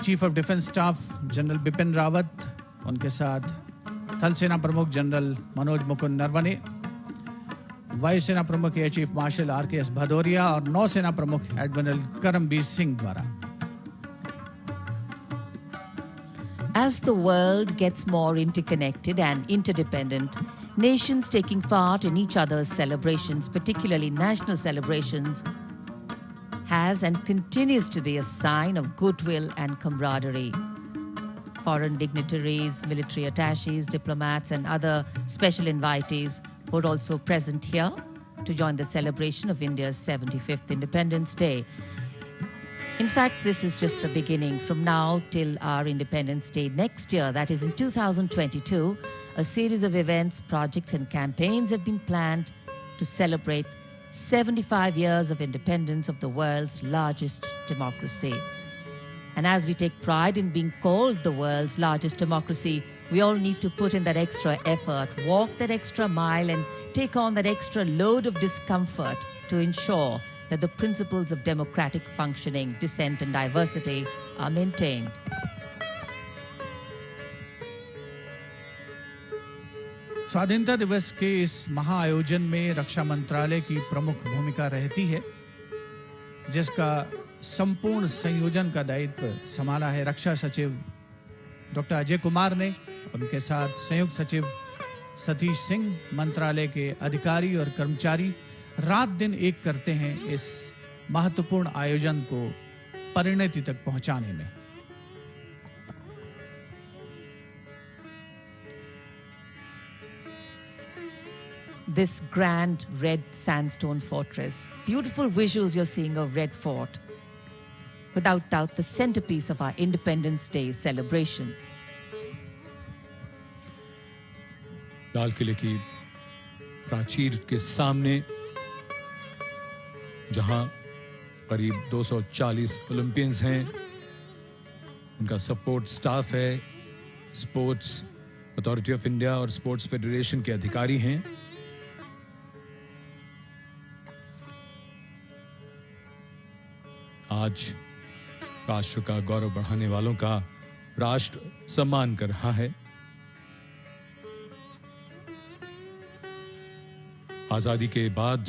Chief of defence staff general Bipin Rawat, उनके साथ थल सेना प्रमुख जनरल मनोज मुकुंद नरवणे, वायु सेना प्रमुख air chief marshal RKS Bhadauria और नौसेना प्रमुख एडमिरल करमबीर सिंह द्वारा। As the world gets more interconnected and interdependent, nations taking part in each other's celebrations, particularly national celebrations, has and continues to be a sign of goodwill and camaraderie. Foreign dignitaries, military attaches, diplomats, and other special invitees were also present here to join the celebration of India's 75th Independence Day. In fact, this is just the beginning. From now till our Independence Day next year, that is in 2022, a series of events, projects, and campaigns have been planned to celebrate 75 years of independence of the world's largest democracy. And as we take pride in being called the world's largest democracy, we all need to put in that extra effort, walk that extra mile, and take on that extra load of discomfort to ensure that the principles of democratic functioning, dissent, and diversity are maintained. स्वाधीनता दिवस के इस महाआयोजन में रक्षा मंत्रालय की प्रमुख भूमिका रहती है, जिसका संपूर्ण संयोजन का दायित्व संभाला है रक्षा सचिव डॉक्टर अजय कुमार ने। उनके साथ संयुक्त सचिव सतीश सिंह, मंत्रालय के अधिकारी और कर्मचारी रात दिन एक करते हैं इस महत्वपूर्ण आयोजन को परिणति तक पहुंचाने में। This grand red sandstone fortress, beautiful visuals you're seeing of Red Fort, without doubt the centerpiece of our Independence Day celebrations. लाल किले की प्राचीर के सामने जहां करीब 240 ओलंपियंस हैं, उनका सपोर्ट स्टाफ है, स्पोर्ट्स अथॉरिटी ऑफ इंडिया और स्पोर्ट्स फेडरेशन के अधिकारी हैं। आज राष्ट्र का गौरव बढ़ाने वालों का राष्ट्र सम्मान कर रहा है। आजादी के बाद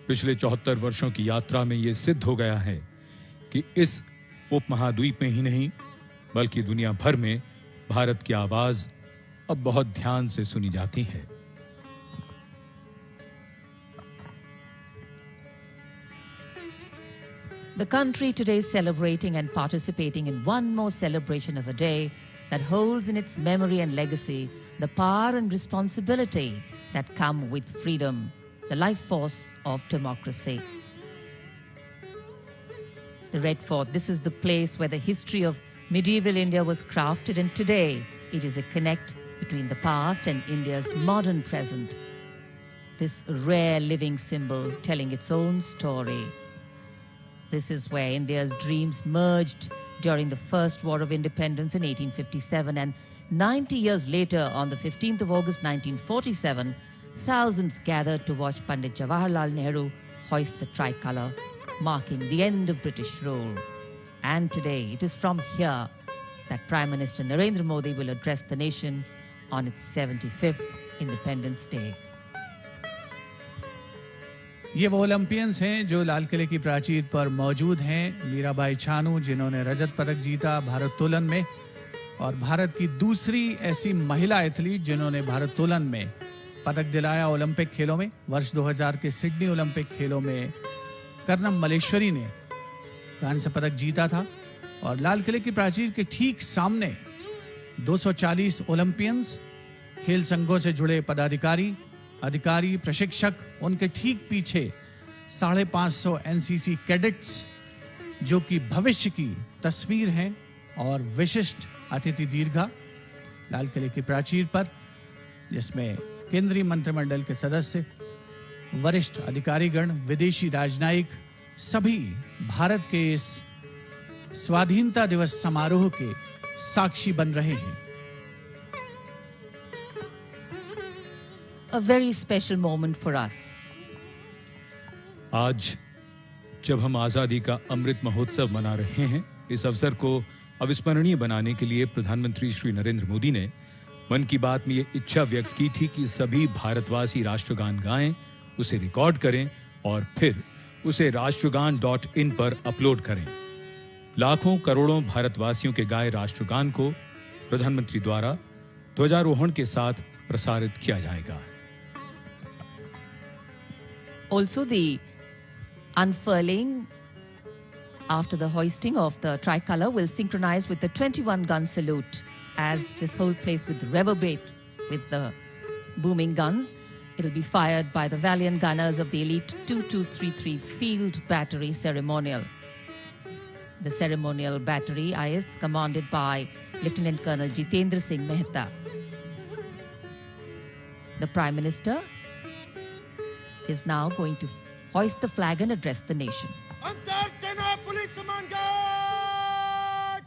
पिछले 74 वर्षों की यात्रा में यह सिद्ध हो गया है कि इस उपमहाद्वीप में ही नहीं बल्कि दुनिया भर में भारत की आवाज अब बहुत ध्यान से सुनी जाती है। The country today is celebrating and participating in one more celebration of a day that holds in its memory and legacy the power and responsibility that come with freedom, the life force of democracy. The Red Fort, this is the place where the history of medieval India was crafted, and today it is a connect between the past and India's modern present. This rare living symbol telling its own story. This is where India's dreams merged during the First War of Independence in 1857, and 90 years later, on the 15th of August 1947, thousands gathered to watch Pandit Jawaharlal Nehru hoist the tricolour, marking the end of British rule. And today, it is from here that Prime Minister Narendra Modi will address the nation on its 75th Independence Day. ये वो Olympians हैं जो लाल किले की प्राचीर पर मौजूद हैं। मीराबाई चानू, जिन्होंने रजत पदक जीता भारोत्तोलन में, और भारत की दूसरी ऐसी महिला एथलीट जिन्होंने भारोत्तोलन में पदक दिलाया ओलंपिक खेलों में। वर्ष 2000 के सिडनी ओलंपिक खेलों में कर्नम मलेश्वरी ने कांस्य पदक जीता था। और लाल किले की प्राचीर के ठीक सामने 240 ओलंपियंस, खेल संघों से जुड़े पदाधिकारी, अधिकारी, प्रशिक्षक, उनके ठीक पीछे 550 एनसीसी कैडेट्स जो कि भविष्य की तस्वीर हैं, और विशिष्ट अतिथि दीर्घा लाल किले की प्राचीर पर, जिसमें केंद्रीय मंत्रिमंडल के सदस्य, वरिष्ठ अधिकारीगण, विदेशी राजनयिक सभी भारत के इस स्वाधीनता दिवस समारोह के साक्षी बन रहे हैं। A very special moment for us. आज जब हम आजादी का अमृत महोत्सव मना रहे हैं, इस अवसर को अविस्मरणीय बनाने के लिए प्रधानमंत्री श्री नरेंद्र मोदी ने मन की बात में ये इच्छा व्यक्त की थी कि सभी भारतवासी राष्ट्रगान गाएं, उसे रिकॉर्ड करें और फिर उसे राष्ट्रगान.in पर अपलोड करें। लाखों करोड़ों भारतवासियों के गाए राष्ट्रगान को प्रधानमंत्री द्वारा ध्वजारोहण के साथ प्रसारित किया जाएगा। Also, the unfurling after the hoisting of the tricolour will synchronize with the 21-gun salute, as this whole place will reverberate with the booming guns. It will be fired by the valiant gunners of the elite 2233 Field Battery Ceremonial. The ceremonial battery is commanded by Lieutenant Colonel Jitendra Singh Mehta. The Prime Minister is now going to hoist the flag and address the nation. अंतर सेना police सम्मान guard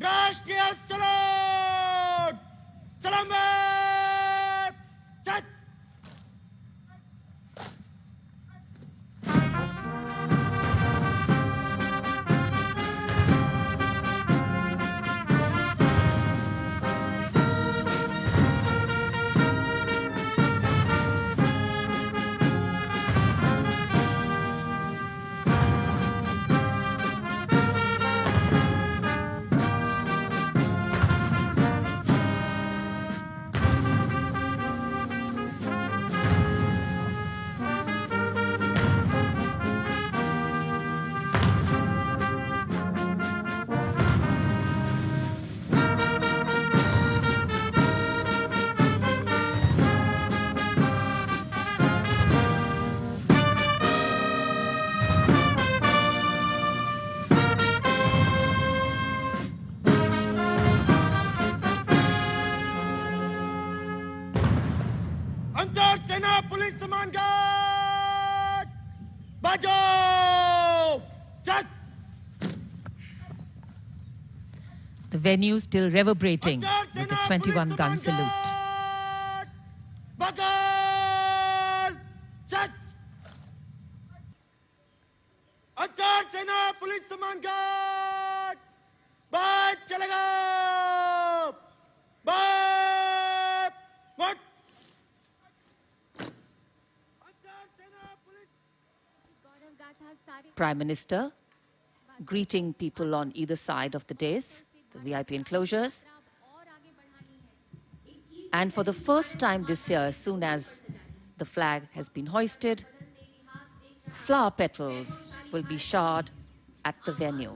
राष्ट्रीय सलाम सलामत चट अंतर सेना police सम्मान गार्ड बाजो चट The venue still reverberating with the 21-gun salute. बगल चट अंतर सेना पुलिस सम्मान गार्ड बाज चलेगा बाज what Prime Minister greeting people on either side of the dais, the VIP enclosures. And for the first time this year, as soon as the flag has been hoisted, flower petals will be showered at the venue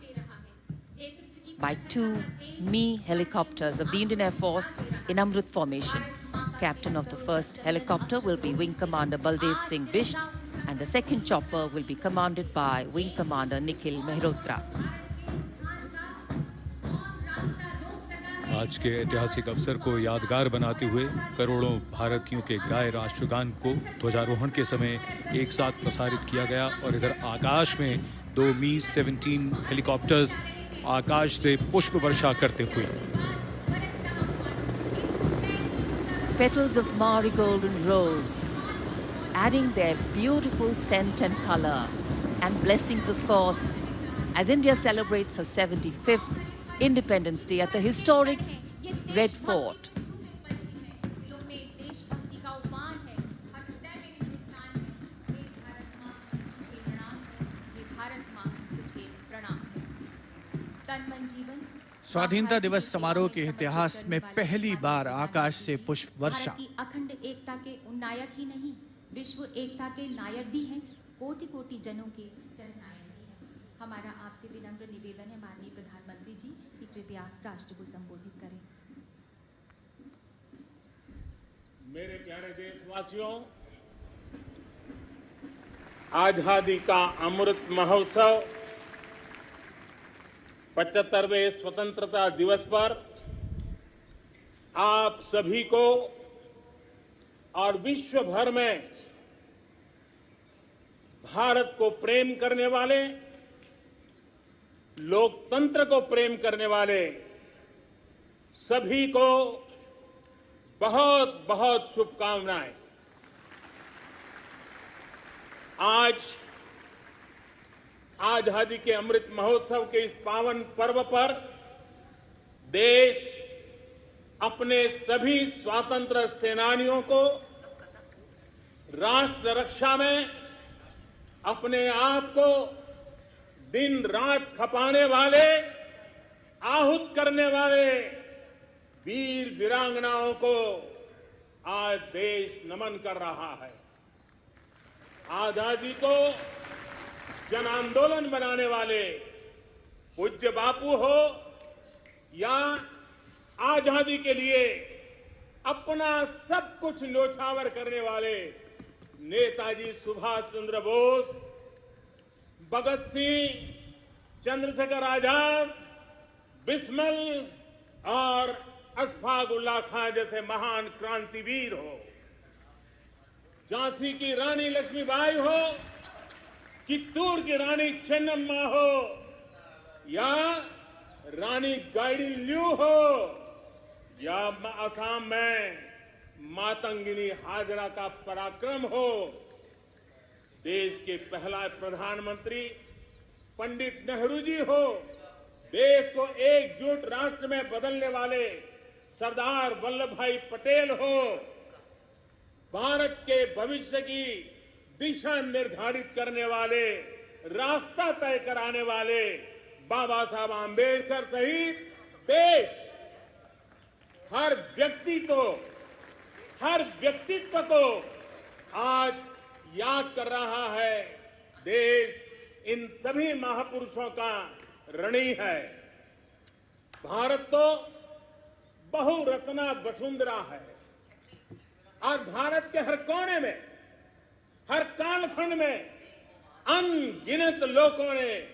by two Mi helicopters of the Indian Air Force in Amrit formation. Captain of the first helicopter will be Wing Commander Baldev Singh Bisht, and the second chopper will be commanded by Wing Commander Nikhil Mehrotra. आज के ऐतिहासिक अवसर को यादगार बनाते हुए करोड़ों भारतीयों के गाए राष्ट्रगान को ध्वजारोहण के समय एक साथ प्रसारित किया गया और इधर आकाश में दो Mi-17 हेलीकॉप्टर्स आकाश से पुष्प वर्षा करते हुए Petals of marigold and rose, adding their beautiful scent and color, and blessings, of course, as India celebrates her 75th Independence Day at the historic Red Fort. स्वाधीनता दिवस समारोह के इतिहास में पहली बार आकाश से पुष्प वर्षा। भारत की अखंड एकता के नायक ही नहीं, विश्व एकता के नायक भी हैं, कोटि कोटि जनों के जननायक भी हैं। हमारा आपसे विनम्र निवेदन है माननीय प्रधानमंत्री जी कि कृपया राष्ट्र को संबोधित करें। मेरे प्यारे देशवासियों, आजादी का अमृत महोत्सव 75वें स्वतंत्रता दिवस पर आप सभी को और विश्व भर में भारत को प्रेम करने वाले, लोकतंत्र को प्रेम करने वाले सभी को बहुत बहुत शुभकामनाएं। आज आजादी के अमृत महोत्सव के इस पावन पर्व पर देश अपने सभी स्वतंत्र सेनानियों को राष्ट्र रक्षा में अपने आप को दिन रात खपाने वाले, आहूत करने वाले वीर वीरांगनाओं को आज देश नमन कर रहा है। आजादी को जन आंदोलन बनाने वाले पूज्य बापू हो या आजादी के लिए अपना सब कुछ न्योछावर करने वाले नेताजी सुभाष चंद्र बोस, भगत सिंह, चंद्रशेखर आजाद, बिस्मिल और अशफाक उल्लाह खां जैसे महान क्रांतिवीर हो, झांसी की रानी लक्ष्मीबाई हो, चित्तूर की रानी चेन्नम्मा हो या रानी गाइडिंलियू हो या असम में मातंगिनी हाजरा का पराक्रम हो, देश के पहला प्रधानमंत्री पंडित नेहरू जी हो, देश को एकजुट राष्ट्र में बदलने वाले सरदार वल्लभ भाई पटेल हो, भारत के भविष्य की दिशा निर्धारित करने वाले, रास्ता तय कराने वाले बाबा साहब आंबेडकर सहित देश हर व्यक्तित्व को आज याद कर रहा है। देश इन सभी महापुरुषों का ऋणी है। भारत तो बहुरत्ना वसुंधरा है और भारत के हर कोने में, हर कालखंड में अनगिनत लोगों ने,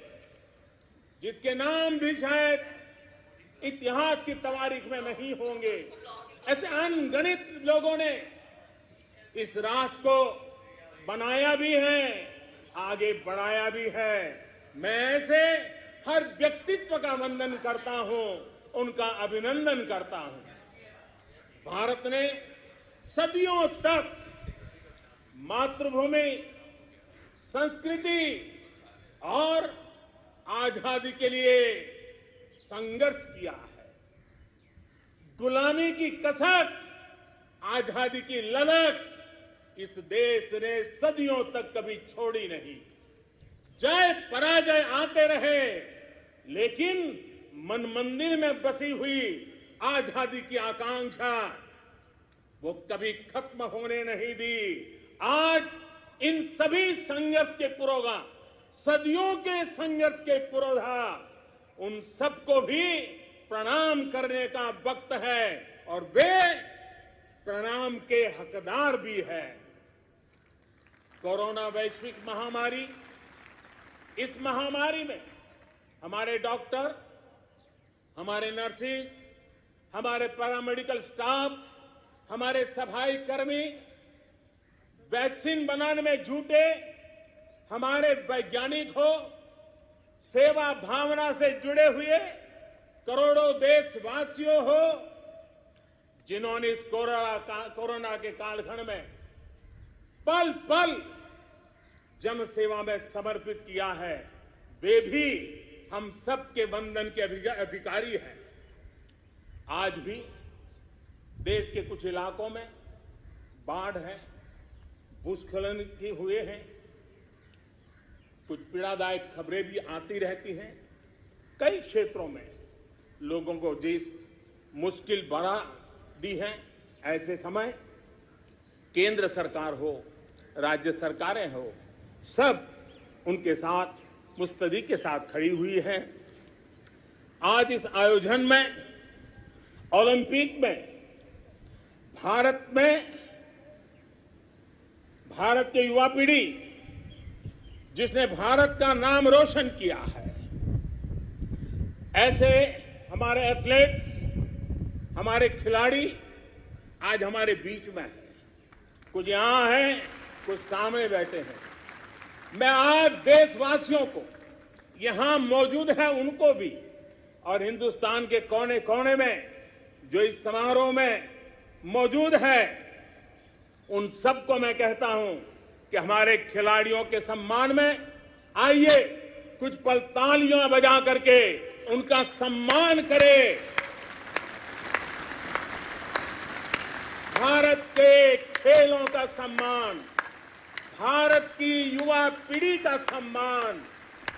जिसके नाम भी शायद इतिहास की तवारीख में नहीं होंगे, ऐसे अनगिनत लोगों ने इस राष्ट्र को बनाया भी है, आगे बढ़ाया भी है। मैं ऐसे हर व्यक्तित्व का वंदन करता हूं, उनका अभिनंदन करता हूं। भारत ने सदियों तक मातृभूमि, संस्कृति और आजादी के लिए संघर्ष किया है। गुलामी की कसक, आजादी की ललक इस देश ने सदियों तक कभी छोड़ी नहीं। जय पराजय आते रहे, लेकिन मन मंदिर में बसी हुई आजादी की आकांक्षा वो कभी खत्म होने नहीं दी। आज इन सभी संघर्ष के पुरोधा, सदियों के संघर्ष के पुरोधा, उन सबको भी प्रणाम करने का वक्त है और वे प्रणाम के हकदार भी है। कोरोना वैश्विक महामारी, इस महामारी में हमारे डॉक्टर, हमारे नर्सेज, हमारे पैरामेडिकल स्टाफ, हमारे सफाई कर्मी वैक्सीन बनाने में जुटे, हमारे वैज्ञानिक हो, सेवा भावना से जुड़े हुए करोड़ों देशवासियों हो, जिन्होंने इस कोरोना के कालखंड में पल पल जन सेवा में समर्पित किया है, वे भी हम सबके वंदन के अधिकारी हैं। आज भी देश के कुछ इलाकों में बाढ़ है, भूस्खलन की हुए हैं, कुछ पीड़ादायक खबरें भी आती रहती हैं। कई क्षेत्रों में लोगों को जिस मुश्किल बढ़ा दी है, ऐसे समय केंद्र सरकार हो, राज्य सरकारें हो, सब उनके साथ मुस्तैदी के साथ खड़ी हुई है। आज इस आयोजन में, ओलंपिक में, भारत के युवा पीढ़ी जिसने भारत का नाम रोशन किया है, ऐसे हमारे एथलीट्स, हमारे खिलाड़ी आज हमारे बीच में हैं। कुछ यहां हैं, कुछ सामने बैठे हैं। मैं आज देशवासियों को, यहां मौजूद है उनको भी, और हिंदुस्तान के कोने कोने में जो इस समारोह में मौजूद है, उन सबको मैं कहता हूं कि हमारे खिलाड़ियों के सम्मान में आइए कुछ पल तालियां बजा करके उनका सम्मान करें। खेलों का सम्मान, भारत की युवा पीढ़ी का सम्मान,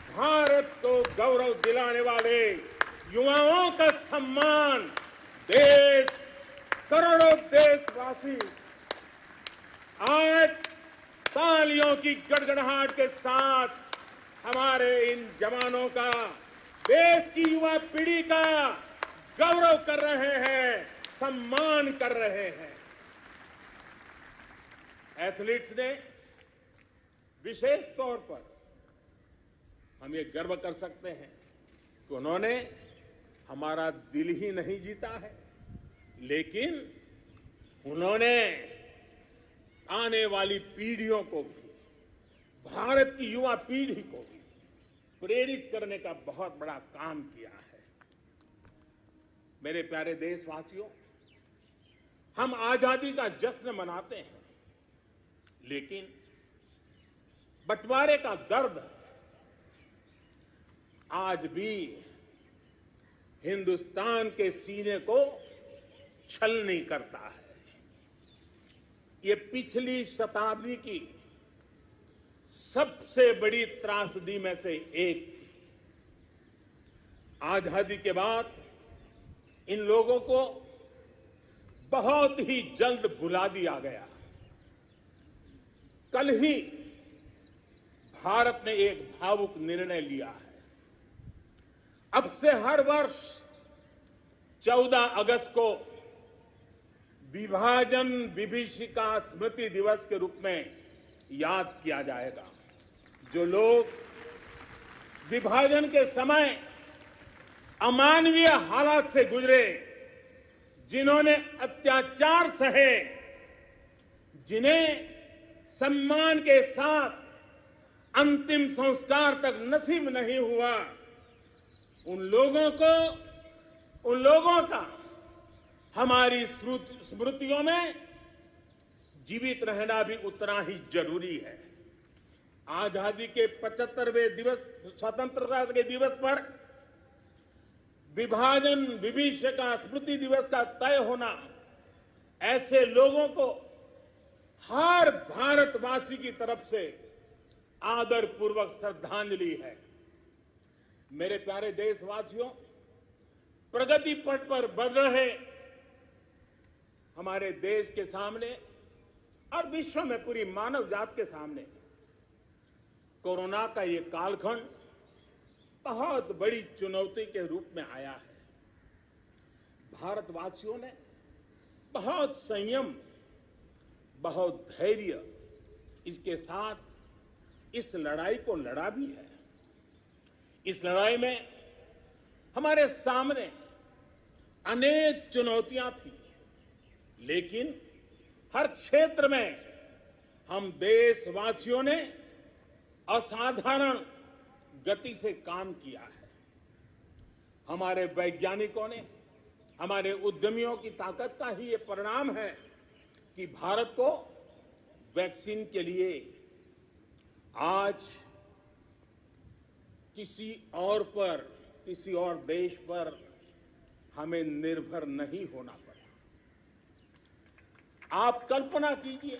भारत को गौरव दिलाने वाले युवाओं का सम्मान, देश, करोड़ों देशवासी आज तालियों की गड़गड़ाहट के साथ हमारे इन जवानों का, देश की युवा पीढ़ी का गौरव कर रहे हैं, सम्मान कर रहे हैं। एथलीट्स ने विशेष तौर पर हम ये गर्व कर सकते हैं कि उन्होंने हमारा दिल ही नहीं जीता है, लेकिन उन्होंने आने वाली पीढ़ियों को भी, भारत की युवा पीढ़ी को भी प्रेरित करने का बहुत बड़ा काम किया है। मेरे प्यारे देशवासियों, हम आजादी का जश्न मनाते हैं, लेकिन बंटवारे का दर्द आज भी हिंदुस्तान के सीने को छलनी करता है। ये पिछली शताब्दी की सबसे बड़ी त्रासदी में से एक थी। आजादी के बाद इन लोगों को बहुत ही जल्द भुला दिया गया। कल ही भारत ने एक भावुक निर्णय लिया है। अब से हर वर्ष 14 अगस्त को विभाजन विभीषिका स्मृति दिवस के रूप में याद किया जाएगा। जो लोग विभाजन के समय अमानवीय हालात से गुजरे, जिन्होंने अत्याचार सहे, जिन्हें सम्मान के साथ अंतिम संस्कार तक नसीब नहीं हुआ, उन लोगों का हमारी स्मृतियों में जीवित रहना भी उतना ही जरूरी है। आजादी के 75वें दिवस, स्वतंत्रता के दिवस पर विभाजन विभीषिका स्मृति दिवस का तय होना ऐसे लोगों को हर भारतवासी की तरफ से आदरपूर्वक श्रद्धांजलि है। मेरे प्यारे देशवासियों, प्रगति पथ पर बढ़ रहे हमारे देश के सामने और विश्व में पूरी मानव जात के सामने कोरोना का ये कालखंड बहुत बड़ी चुनौती के रूप में आया है। भारतवासियों ने बहुत संयम, बहुत धैर्य इसके साथ इस लड़ाई को लड़ा भी है। इस लड़ाई में हमारे सामने अनेक चुनौतियां थी, लेकिन हर क्षेत्र में हम देशवासियों ने असाधारण गति से काम किया है। हमारे वैज्ञानिकों ने, हमारे उद्यमियों की ताकत का ही ये परिणाम है कि भारत को वैक्सीन के लिए आज किसी और देश पर हमें निर्भर नहीं होना पड़ा। आप कल्पना कीजिए,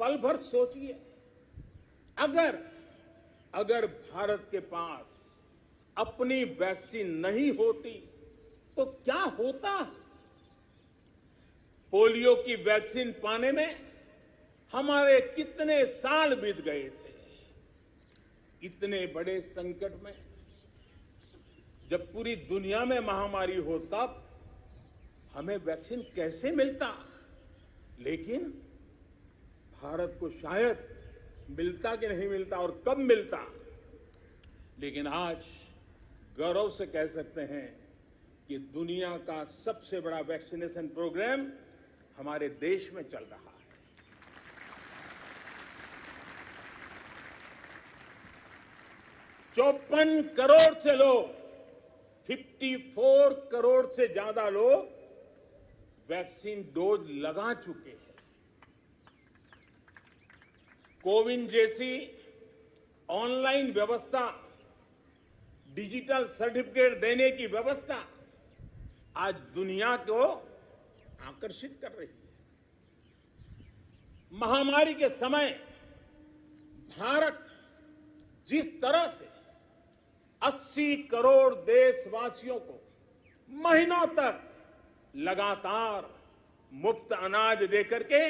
पल भर सोचिए, अगर भारत के पास अपनी वैक्सीन नहीं होती तो क्या होता। पोलियो की वैक्सीन पाने में हमारे कितने साल बीत गए थे। इतने बड़े संकट में जब पूरी दुनिया में महामारी हो, तब हमें वैक्सीन कैसे मिलता। लेकिन भारत को शायद मिलता कि नहीं मिलता और कब मिलता, लेकिन आज गौरव से कह सकते हैं कि दुनिया का सबसे बड़ा वैक्सीनेशन प्रोग्राम हमारे देश में चल रहा है। 54 करोड़ से लोग, 54 करोड़ से ज्यादा लोग वैक्सीन डोज लगा चुके हैं। कोविन जैसी ऑनलाइन व्यवस्था, डिजिटल सर्टिफिकेट देने की व्यवस्था आज दुनिया को आकर्षित कर रही है। महामारी के समय भारत जिस तरह से 80 करोड़ देशवासियों को महीनों तक लगातार मुफ्त अनाज देकर के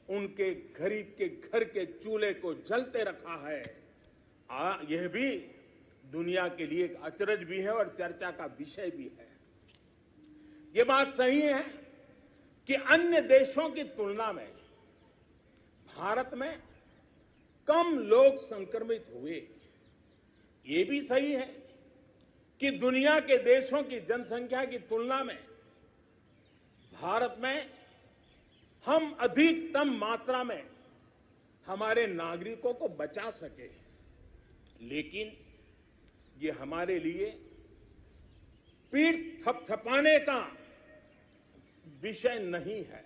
उनके गरीब के घर के चूल्हे को जलते रखा है, यह भी दुनिया के लिए एक अचरज भी है और चर्चा का विषय भी है। ये बात सही है कि अन्य देशों की तुलना में भारत में कम लोग संक्रमित हुए। ये भी सही है कि दुनिया के देशों की जनसंख्या की तुलना में भारत में हम अधिकतम मात्रा में हमारे नागरिकों को बचा सके, लेकिन ये हमारे लिए पीठ थपथपाने का विषय नहीं है,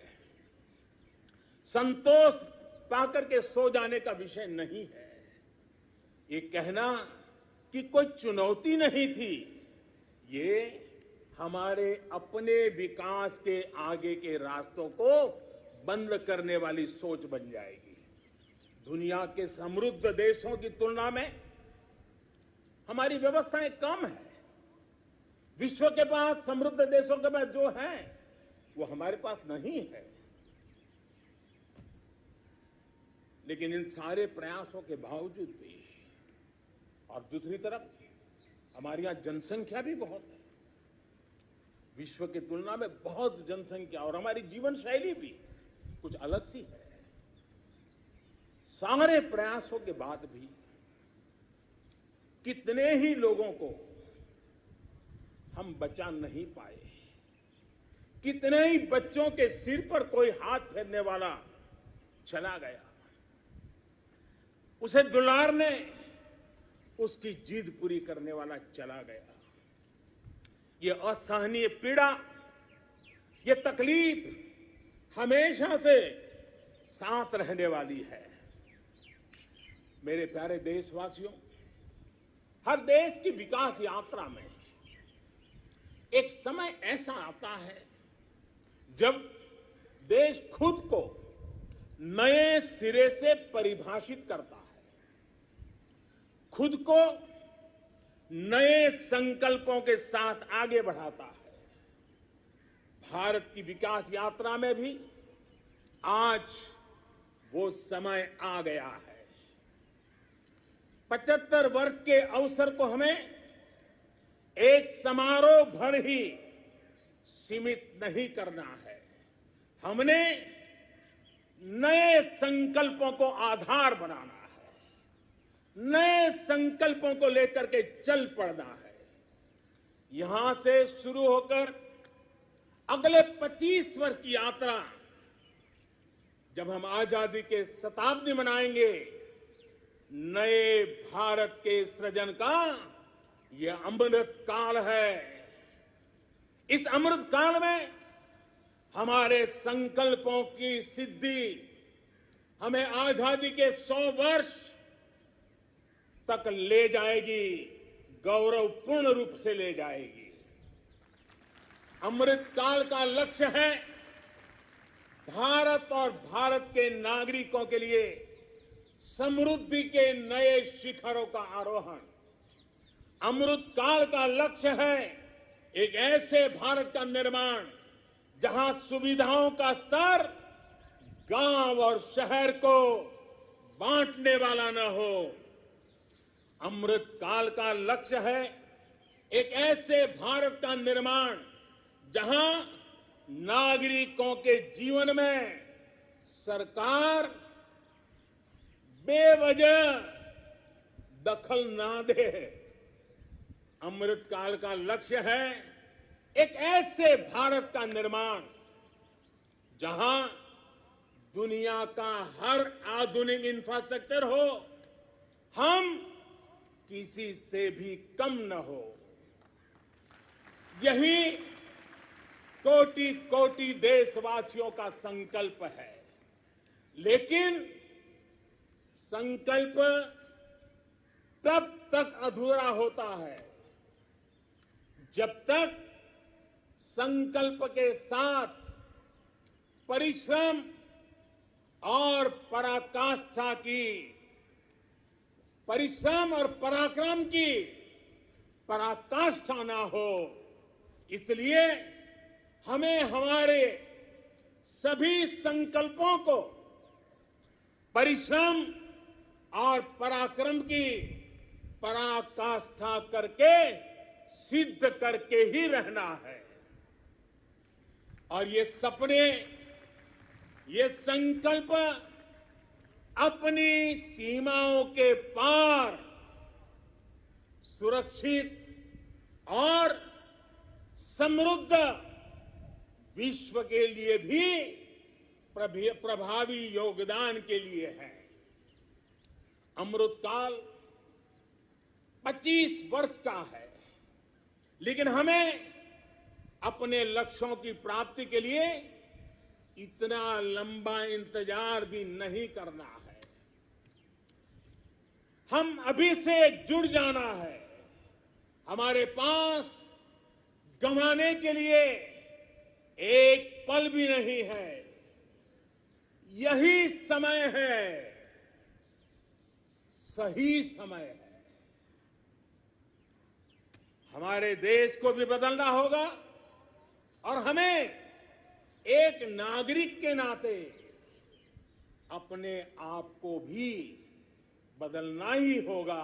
संतोष पाकर के सो जाने का विषय नहीं है। ये कहना कि कोई चुनौती नहीं थी, ये हमारे अपने विकास के आगे के रास्तों को बंद करने वाली सोच बन जाएगी। दुनिया के समृद्ध देशों की तुलना में हमारी व्यवस्थाएं कम है। विश्व के पास समृद्ध देशों के पास जो है वो हमारे पास नहीं है। लेकिन इन सारे प्रयासों के बावजूद भी, और दूसरी तरफ हमारे यहां जनसंख्या भी बहुत है, विश्व की तुलना में बहुत जनसंख्या, और हमारी जीवन शैली भी कुछ अलग सी है। सारे प्रयासों के बाद भी कितने ही लोगों को हम बचा नहीं पाए, कितने ही बच्चों के सिर पर कोई हाथ फेरने वाला चला गया, उसे दुलारने उसकी जिद पूरी करने वाला चला गया। ये असहनीय पीड़ा, ये तकलीफ हमेशा से साथ रहने वाली है। मेरे प्यारे देशवासियों, हर देश की विकास यात्रा में एक समय ऐसा आता है जब देश खुद को नए सिरे से परिभाषित करता है, खुद को नए संकल्पों के साथ आगे बढ़ाता है। भारत की विकास यात्रा में भी आज वो समय आ गया है। 75 वर्ष के अवसर को हमें एक समारोह भर ही सीमित नहीं करना है। हमने नए संकल्पों को आधार बनाना है, नए संकल्पों को लेकर के चल पड़ना है। यहां से शुरू होकर अगले 25 वर्ष की यात्रा, जब हम आजादी के शताब्दी मनाएंगे, नए भारत के सृजन का यह अमृत काल है। इस अमृत काल में हमारे संकल्पों की सिद्धि हमें आजादी के 100 वर्ष तक ले जाएगी, गौरवपूर्ण रूप से ले जाएगी। अमृत काल का लक्ष्य है भारत और भारत के नागरिकों के लिए समृद्धि के नए शिखरों का आरोहण। अमृत काल का लक्ष्य है एक ऐसे भारत का निर्माण जहां सुविधाओं का स्तर गांव और शहर को बांटने वाला न हो। अमृत काल का लक्ष्य है एक ऐसे भारत का निर्माण जहां नागरिकों के जीवन में सरकार बेवजह दखल ना दे। अमृत काल का लक्ष्य है एक ऐसे भारत का निर्माण जहां दुनिया का हर आधुनिक इंफ्रास्ट्रक्चर हो, हम किसी से भी कम न हो। यही कोटि कोटि देशवासियों का संकल्प है। लेकिन संकल्प तब तक अधूरा होता है जब तक संकल्प के साथ परिश्रम और पराकाष्ठा की, परिश्रम और पराक्रम की पराकाष्ठा ना हो, इसलिए हमें हमारे सभी संकल्पों को परिश्रम और पराक्रम की पराकाष्ठा करके सिद्ध करके ही रहना है। और ये सपने, ये संकल्प अपनी सीमाओं के पार सुरक्षित और समृद्ध विश्व के लिए भी प्रभावी योगदान के लिए है। अमृतकाल 25 वर्ष का है, लेकिन हमें अपने लक्ष्यों की प्राप्ति के लिए इतना लंबा इंतजार भी नहीं करना है। हम अभी से जुड़ जाना है। हमारे पास गंवाने के लिए एक पल भी नहीं है। यही समय है, सही समय है। हमारे देश को भी बदलना होगा और हमें एक नागरिक के नाते अपने आप को भी बदलना ही होगा।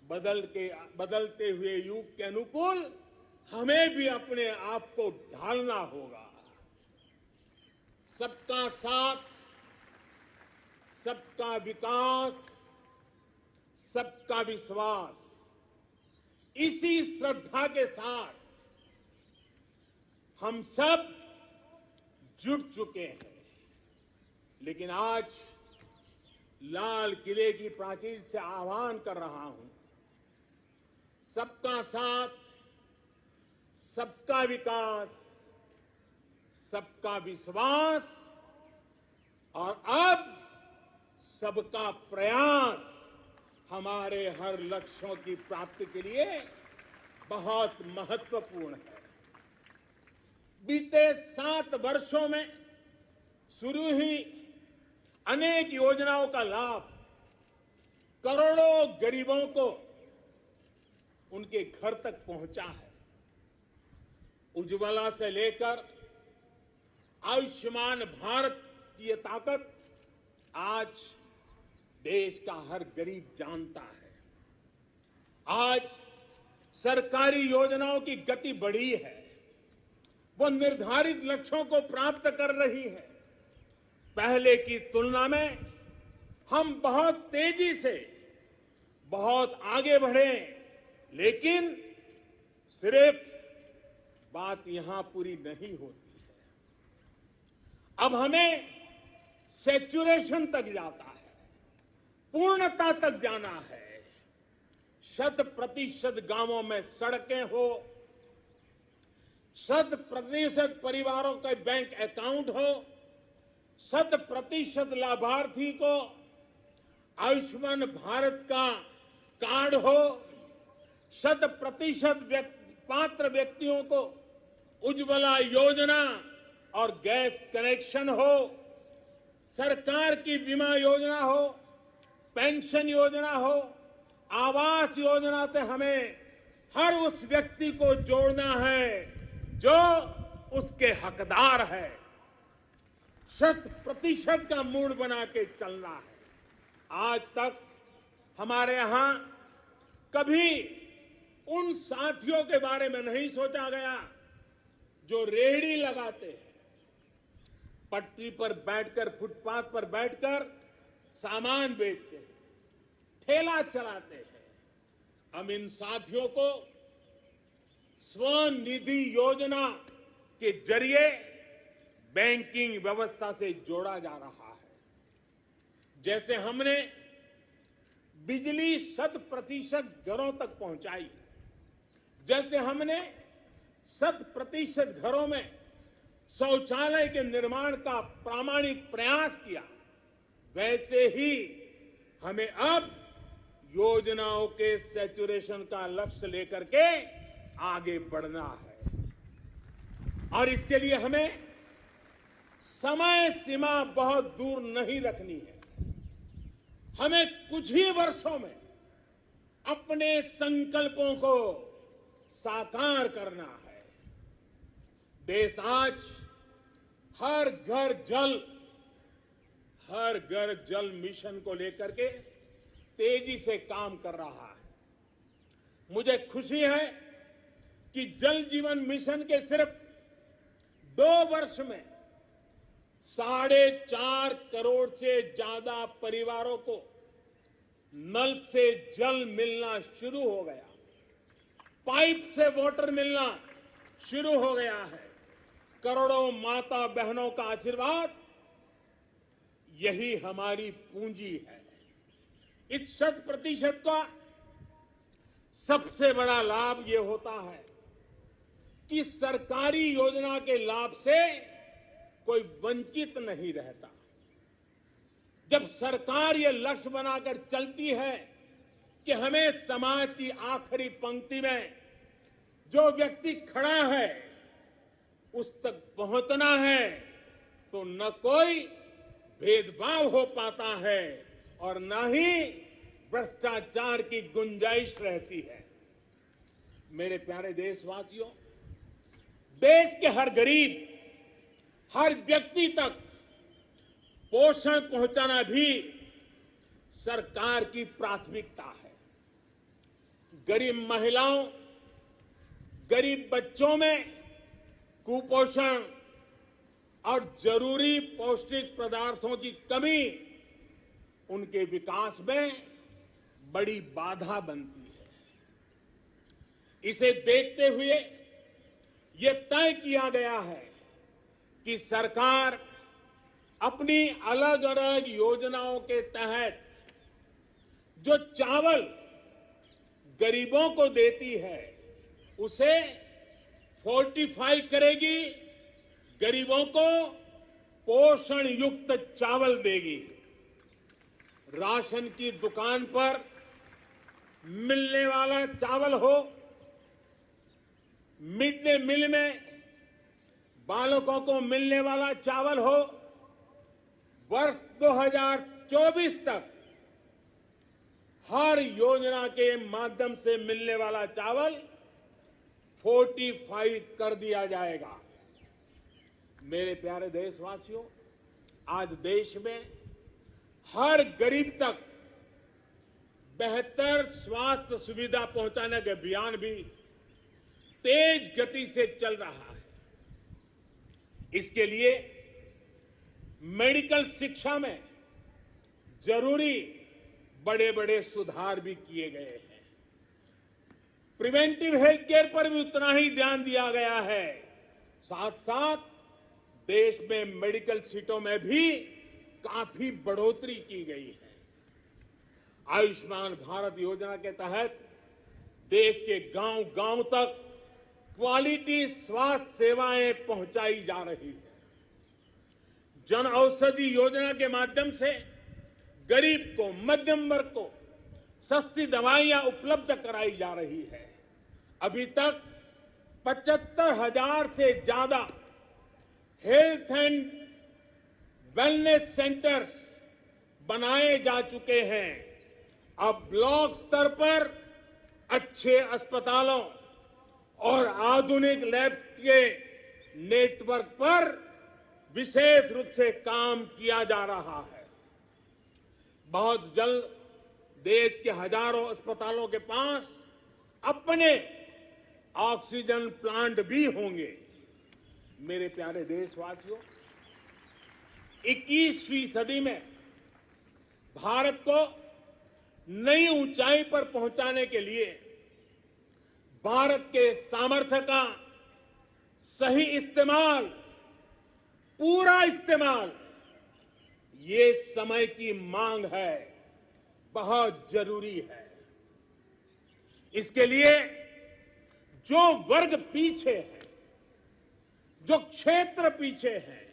बदलते हुए युग के अनुकूल हमें भी अपने आप को ढालना होगा। सबका साथ, सबका विकास, सबका विश्वास, इसी श्रद्धा के साथ हम सब जुट चुके हैं। लेकिन आज लाल किले की प्राचीर से आह्वान कर रहा हूं, सबका साथ, सबका विकास, सबका विश्वास और अब सबका प्रयास हमारे हर लक्ष्यों की प्राप्ति के लिए बहुत महत्वपूर्ण है। बीते 7 वर्षों में शुरू हुई अनेक योजनाओं का लाभ करोड़ों गरीबों को उनके घर तक पहुंचा है। उज्ज्वला से लेकर आयुष्मान भारत की ये ताकत आज देश का हर गरीब जानता है। आज सरकारी योजनाओं की गति बढ़ी है, वो निर्धारित लक्ष्यों को प्राप्त कर रही है। पहले की तुलना में हम बहुत तेजी से बहुत आगे बढ़े, लेकिन सिर्फ बात यहां पूरी नहीं होती है। अब हमें सैचुरेशन तक जाता है, पूर्णता तक जाना है। 100% गांवों में सड़कें हो, 100% परिवारों के बैंक अकाउंट हो, 100% लाभार्थी को आयुष्मान भारत का कार्ड हो, 100% पात्र व्यक्तियों को उज्ज्वला योजना और गैस कनेक्शन हो, सरकार की बीमा योजना हो, पेंशन योजना हो, आवास योजना से हमें हर उस व्यक्ति को जोड़ना है जो उसके हकदार है। 100% का मूड बना के चलना है। आज तक हमारे यहां कभी उन साथियों के बारे में नहीं सोचा गया जो रेहड़ी लगाते हैं, पटरी पर बैठकर, फुटपाथ पर बैठकर सामान बेचते हैं, ठेला चलाते हैं। हम इन साथियों को स्वनिधि योजना के जरिए बैंकिंग व्यवस्था से जोड़ा जा रहा है। जैसे हमने बिजली 100% घरों तक पहुंचाई, जैसे हमने 100% घरों में शौचालय के निर्माण का प्रामाणिक प्रयास किया, वैसे ही हमें अब योजनाओं के सैचुरेशन का लक्ष्य लेकर के आगे बढ़ना है। और इसके लिए हमें समय सीमा बहुत दूर नहीं रखनी है। हमें कुछ ही वर्षों में अपने संकल्पों को साकार करना है। देश आज हर घर जल मिशन को लेकर के तेजी से काम कर रहा है। मुझे खुशी है कि जल जीवन मिशन के सिर्फ 2 वर्ष में 4.5 करोड़ से ज्यादा परिवारों को नल से जल मिलना शुरू हो गया, पाइप से वाटर मिलना शुरू हो गया है। करोड़ों माता बहनों का आशीर्वाद यही हमारी पूंजी है। इस 100% का सबसे बड़ा लाभ ये होता है कि सरकारी योजना के लाभ से कोई वंचित नहीं रहता। जब सरकार ये लक्ष्य बनाकर चलती है कि हमें समाज की आखिरी पंक्ति में जो व्यक्ति खड़ा है उस तक पहुंचना है, तो न कोई भेदभाव हो पाता है और न ही भ्रष्टाचार की गुंजाइश रहती है। मेरे प्यारे देशवासियों, देश के हर गरीब, हर व्यक्ति तक पोषण पहुंचाना भी सरकार की प्राथमिकता है। गरीब महिलाओं, गरीब बच्चों में कुपोषण और जरूरी पौष्टिक पदार्थों की कमी उनके विकास में बड़ी बाधा बनती है। इसे देखते हुए ये तय किया गया है कि सरकार अपनी अलग अलग योजनाओं के तहत जो चावल गरीबों को देती है उसे फोर्टिफाई करेगी, गरीबों को पोषण युक्त चावल देगी। राशन की दुकान पर मिलने वाला चावल हो, मिड डे मील में बालकों को मिलने वाला चावल हो, वर्ष 2024 तक हर योजना के माध्यम से मिलने वाला चावल फोर्टिफाई कर दिया जाएगा। मेरे प्यारे देशवासियों, आज देश में हर गरीब तक बेहतर स्वास्थ्य सुविधा पहुंचाने का अभियान भी तेज गति से चल रहा है। इसके लिए मेडिकल शिक्षा में जरूरी बड़े बड़े सुधार भी किए गए हैं। प्रिवेंटिव हेल्थ केयर पर भी उतना ही ध्यान दिया गया है। साथ साथ देश में मेडिकल सीटों में भी काफी बढ़ोतरी की गई है। आयुष्मान भारत योजना के तहत देश के गांव-गांव तक क्वालिटी स्वास्थ्य सेवाएं पहुंचाई जा रही है। जन औषधि योजना के माध्यम से गरीब को, मध्यम वर्ग को सस्ती दवाइयां उपलब्ध कराई जा रही है। अभी तक 75,000 से ज्यादा हेल्थ एंड वेलनेस सेंटर्स बनाए जा चुके हैं। अब ब्लॉक स्तर पर अच्छे अस्पतालों और आधुनिक लैब के नेटवर्क पर विशेष रूप से काम किया जा रहा है। बहुत जल्द देश के हजारों अस्पतालों के पास अपने ऑक्सीजन प्लांट भी होंगे। मेरे प्यारे देशवासियों, 21वीं सदी में भारत को नई ऊंचाई पर पहुंचाने के लिए भारत के सामर्थ्य का सही इस्तेमाल, पूरा इस्तेमाल, ये समय की मांग है, बहुत जरूरी है। इसके लिए जो वर्ग पीछे है, जो क्षेत्र पीछे है,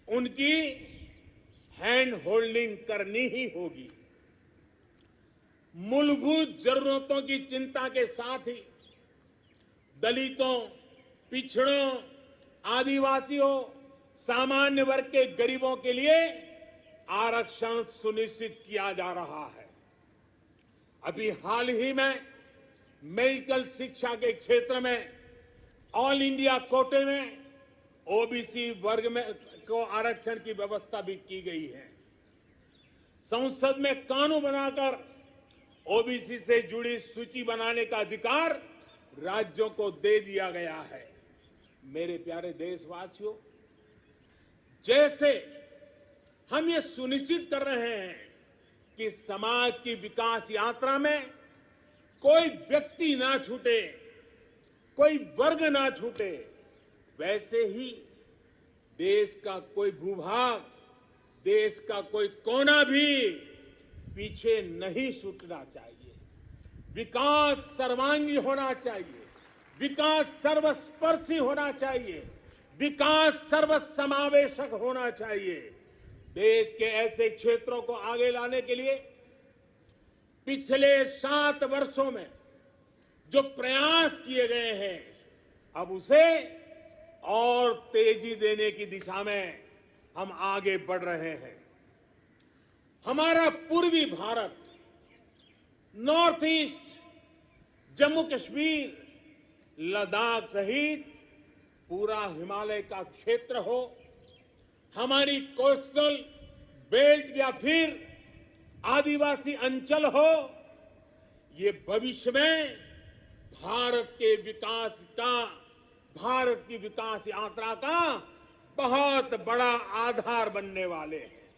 उनकी हैंड होल्डिंग करनी ही होगी। मूलभूत जरूरतों की चिंता के साथ ही दलितों, पिछड़ों, आदिवासियों, सामान्य वर्ग के गरीबों के लिए आरक्षण सुनिश्चित किया जा रहा है। अभी हाल ही में मेडिकल शिक्षा के क्षेत्र में ऑल इंडिया कोटे में ओबीसी वर्ग में को आरक्षण की व्यवस्था भी की गई है। संसद में कानून बनाकर ओबीसी से जुड़ी सूची बनाने का अधिकार राज्यों को दे दिया गया है। मेरे प्यारे देशवासियों, जैसे हम ये सुनिश्चित कर रहे हैं कि समाज की विकास यात्रा में कोई व्यक्ति ना छूटे, कोई वर्ग ना छूटे, वैसे ही देश का कोई भूभाग, देश का कोई कोना भी पीछे नहीं छूटना चाहिए। विकास सर्वांगी होना चाहिए, विकास सर्वस्पर्शी होना चाहिए, विकास सर्वसमावेशक होना चाहिए। देश के ऐसे क्षेत्रों को आगे लाने के लिए पिछले 7 वर्षों में जो प्रयास किए गए हैं, अब उसे और तेजी देने की दिशा में हम आगे बढ़ रहे हैं। हमारा पूर्वी भारत, नॉर्थ ईस्ट, जम्मू कश्मीर, लद्दाख सहित पूरा हिमालय का क्षेत्र हो, हमारी कोस्टल बेल्ट या फिर आदिवासी अंचल हो, ये भविष्य में भारत की विकास यात्रा का बहुत बड़ा आधार बनने वाले हैं।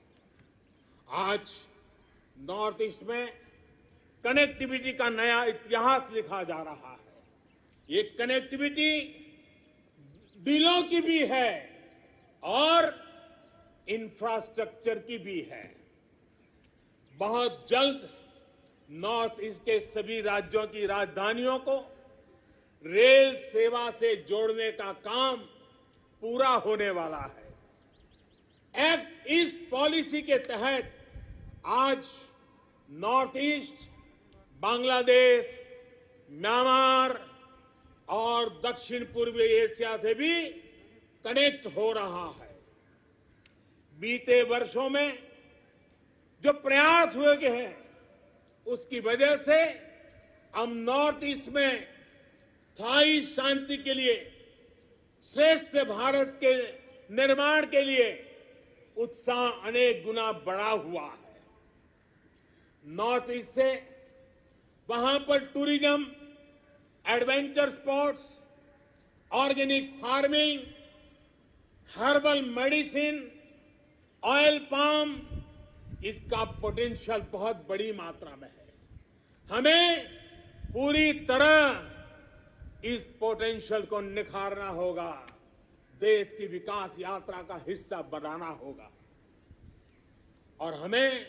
आज नॉर्थ ईस्ट में कनेक्टिविटी का नया इतिहास लिखा जा रहा है। ये कनेक्टिविटी दिलों की भी है और इंफ्रास्ट्रक्चर की भी है। बहुत जल्द नॉर्थ ईस्ट के सभी राज्यों की राजधानियों को रेल सेवा से जोड़ने का काम पूरा होने वाला है। एक्ट ईस्ट पॉलिसी के तहत आज नॉर्थ ईस्ट बांग्लादेश, म्यांमार और दक्षिण पूर्वी एशिया से भी कनेक्ट हो रहा है। बीते वर्षों में जो प्रयास हुए हैं, उसकी वजह से हम नॉर्थ ईस्ट में स्थायी शांति के लिए, श्रेष्ठ भारत के निर्माण के लिए उत्साह अनेक गुना बढ़ा हुआ है। नॉर्थ ईस्ट से वहां पर tourism, adventure sports, organic farming, herbal medicine, oil palm, इसका पोटेंशियल बहुत बड़ी मात्रा में है। हमें पूरी तरह इस पोटेंशियल को निखारना होगा, देश की विकास यात्रा का हिस्सा बनाना होगा और हमें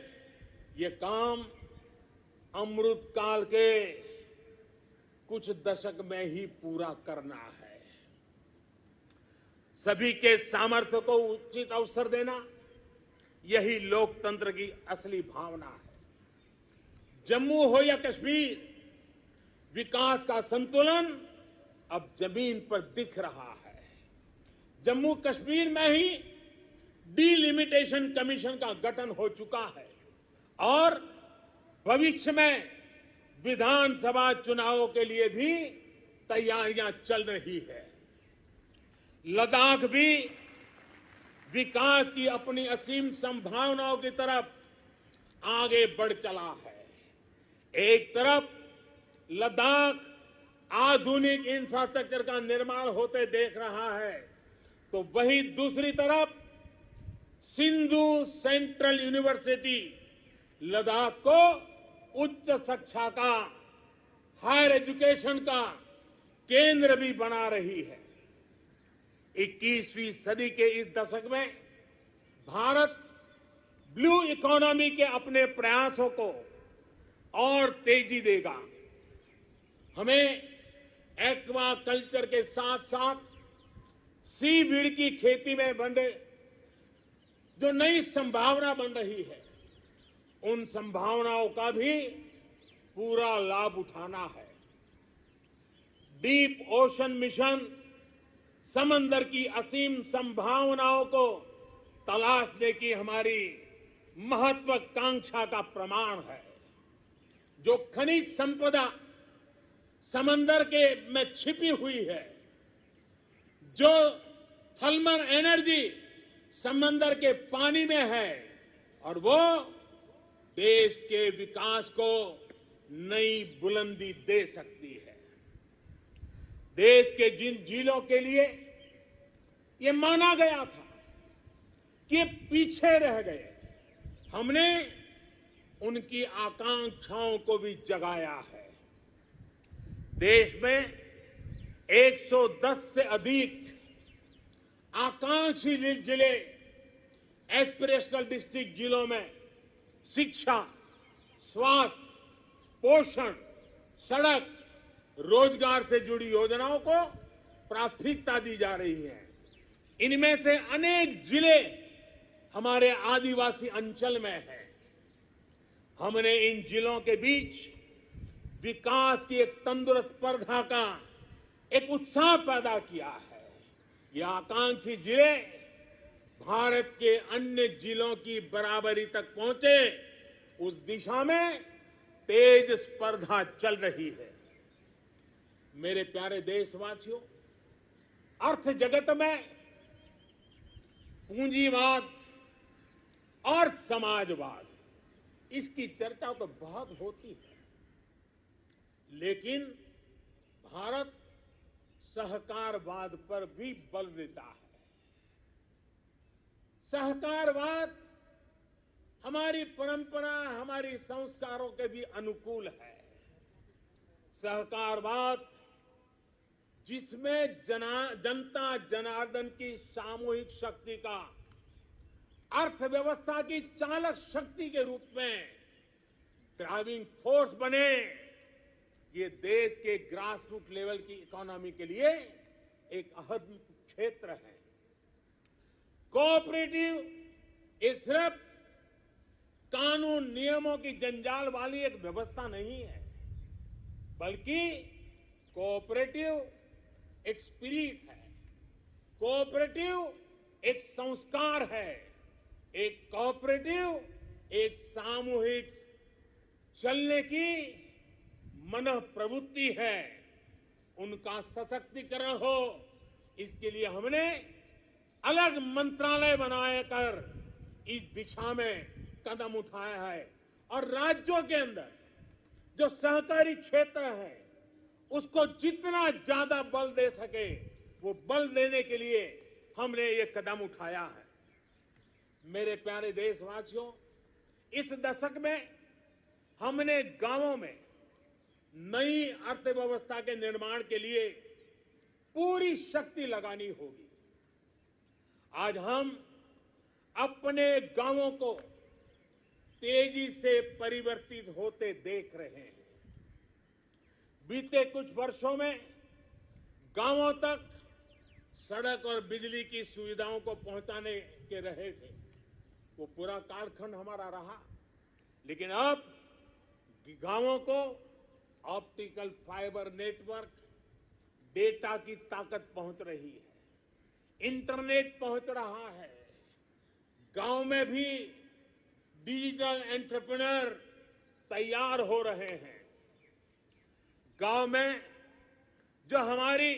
ये काम अमृत काल के कुछ दशक में ही पूरा करना है। सभी के सामर्थ्य को उचित अवसर देना, यही लोकतंत्र की असली भावना है। जम्मू हो या कश्मीर, विकास का संतुलन अब जमीन पर दिख रहा है। जम्मू कश्मीर में ही डिलिमिटेशन कमीशन का गठन हो चुका है और भविष्य में विधानसभा चुनावों के लिए भी तैयारियां चल रही है। लद्दाख भी विकास की अपनी असीम संभावनाओं की तरफ आगे बढ़ चला है। एक तरफ लद्दाख आधुनिक इंफ्रास्ट्रक्चर का निर्माण होते देख रहा है, तो वहीं दूसरी तरफ सिंधु सेंट्रल यूनिवर्सिटी लद्दाख को उच्च शिक्षा का, हायर एजुकेशन का केंद्र भी बना रही है। 21वीं सदी के इस दशक में भारत ब्लू इकोनॉमी के अपने प्रयासों को और तेजी देगा। हमें एक्वा कल्चर के साथ साथ सीवीड की खेती में जो नई संभावना बन रही है, उन संभावनाओं का भी पूरा लाभ उठाना है। डीप ओशन मिशन समंदर की असीम संभावनाओं को तलाशने की हमारी महत्वाकांक्षा का प्रमाण है। जो खनिज संपदा समंदर के में छिपी हुई है, जो थर्मल एनर्जी समंदर के पानी में है, और वो देश के विकास को नई बुलंदी दे सकती है। देश के जिन जिलों के लिए ये माना गया था कि ये पीछे रह गए, हमने उनकी आकांक्षाओं को भी जगाया है। देश में 110 से अधिक आकांक्षी जिले, एस्पिरेशनल डिस्ट्रिक्ट जिलों में शिक्षा, स्वास्थ्य, पोषण, सड़क, रोजगार से जुड़ी योजनाओं को प्राथमिकता दी जा रही है। इनमें से अनेक जिले हमारे आदिवासी अंचल में हैं। हमने इन जिलों के बीच विकास की एक तंदुरुस्त स्पर्धा का एक उत्साह पैदा किया है। ये आकांक्षी जिले भारत के अन्य जिलों की बराबरी तक पहुंचे, उस दिशा में तेज स्पर्धा चल रही है। मेरे प्यारे देशवासियों, अर्थ जगत में पूंजीवाद और समाजवाद, इसकी चर्चा तो बहुत होती है, लेकिन भारत सहकारवाद पर भी बल देता है। सहकारवाद हमारी परंपरा, हमारी संस्कारों के भी अनुकूल है। सहकारवाद जिसमें जनता जनार्दन की सामूहिक शक्ति का अर्थव्यवस्था की चालक शक्ति के रूप में ड्राइविंग फोर्स बने, ये देश के ग्रास रूट लेवल की इकोनॉमी के लिए एक अहम क्षेत्र है। कोऑपरेटिव ये सिर्फ कानून नियमों की जंजाल वाली एक व्यवस्था नहीं है, बल्कि कोऑपरेटिव एक स्पिरिट है, कोऑपरेटिव एक संस्कार है, एक कोऑपरेटिव एक सामूहिक चलने की मन प्रवृत्ति है। उनका सशक्तिकरण हो, इसके लिए हमने अलग मंत्रालय बनाए कर इस दिशा में कदम उठाया है। और राज्यों के अंदर जो सहकारी क्षेत्र है, उसको जितना ज्यादा बल दे सके, वो बल देने के लिए हमने ये कदम उठाया है। मेरे प्यारे देशवासियों, इस दशक में हमने गांवों में नई अर्थव्यवस्था के निर्माण के लिए पूरी शक्ति लगानी होगी। आज हम अपने गांवों को तेजी से परिवर्तित होते देख रहे हैं। बीते कुछ वर्षों में गांवों तक सड़क और बिजली की सुविधाओं को पहुंचाने के रहे थे, वो पूरा कालखंड हमारा रहा। लेकिन अब गांवों को ऑप्टिकल फाइबर नेटवर्क, डेटा की ताकत पहुंच रही है, इंटरनेट पहुंच रहा है। गांव में भी डिजिटल एंटरप्रेन्योर तैयार हो रहे हैं। गांव में जो हमारी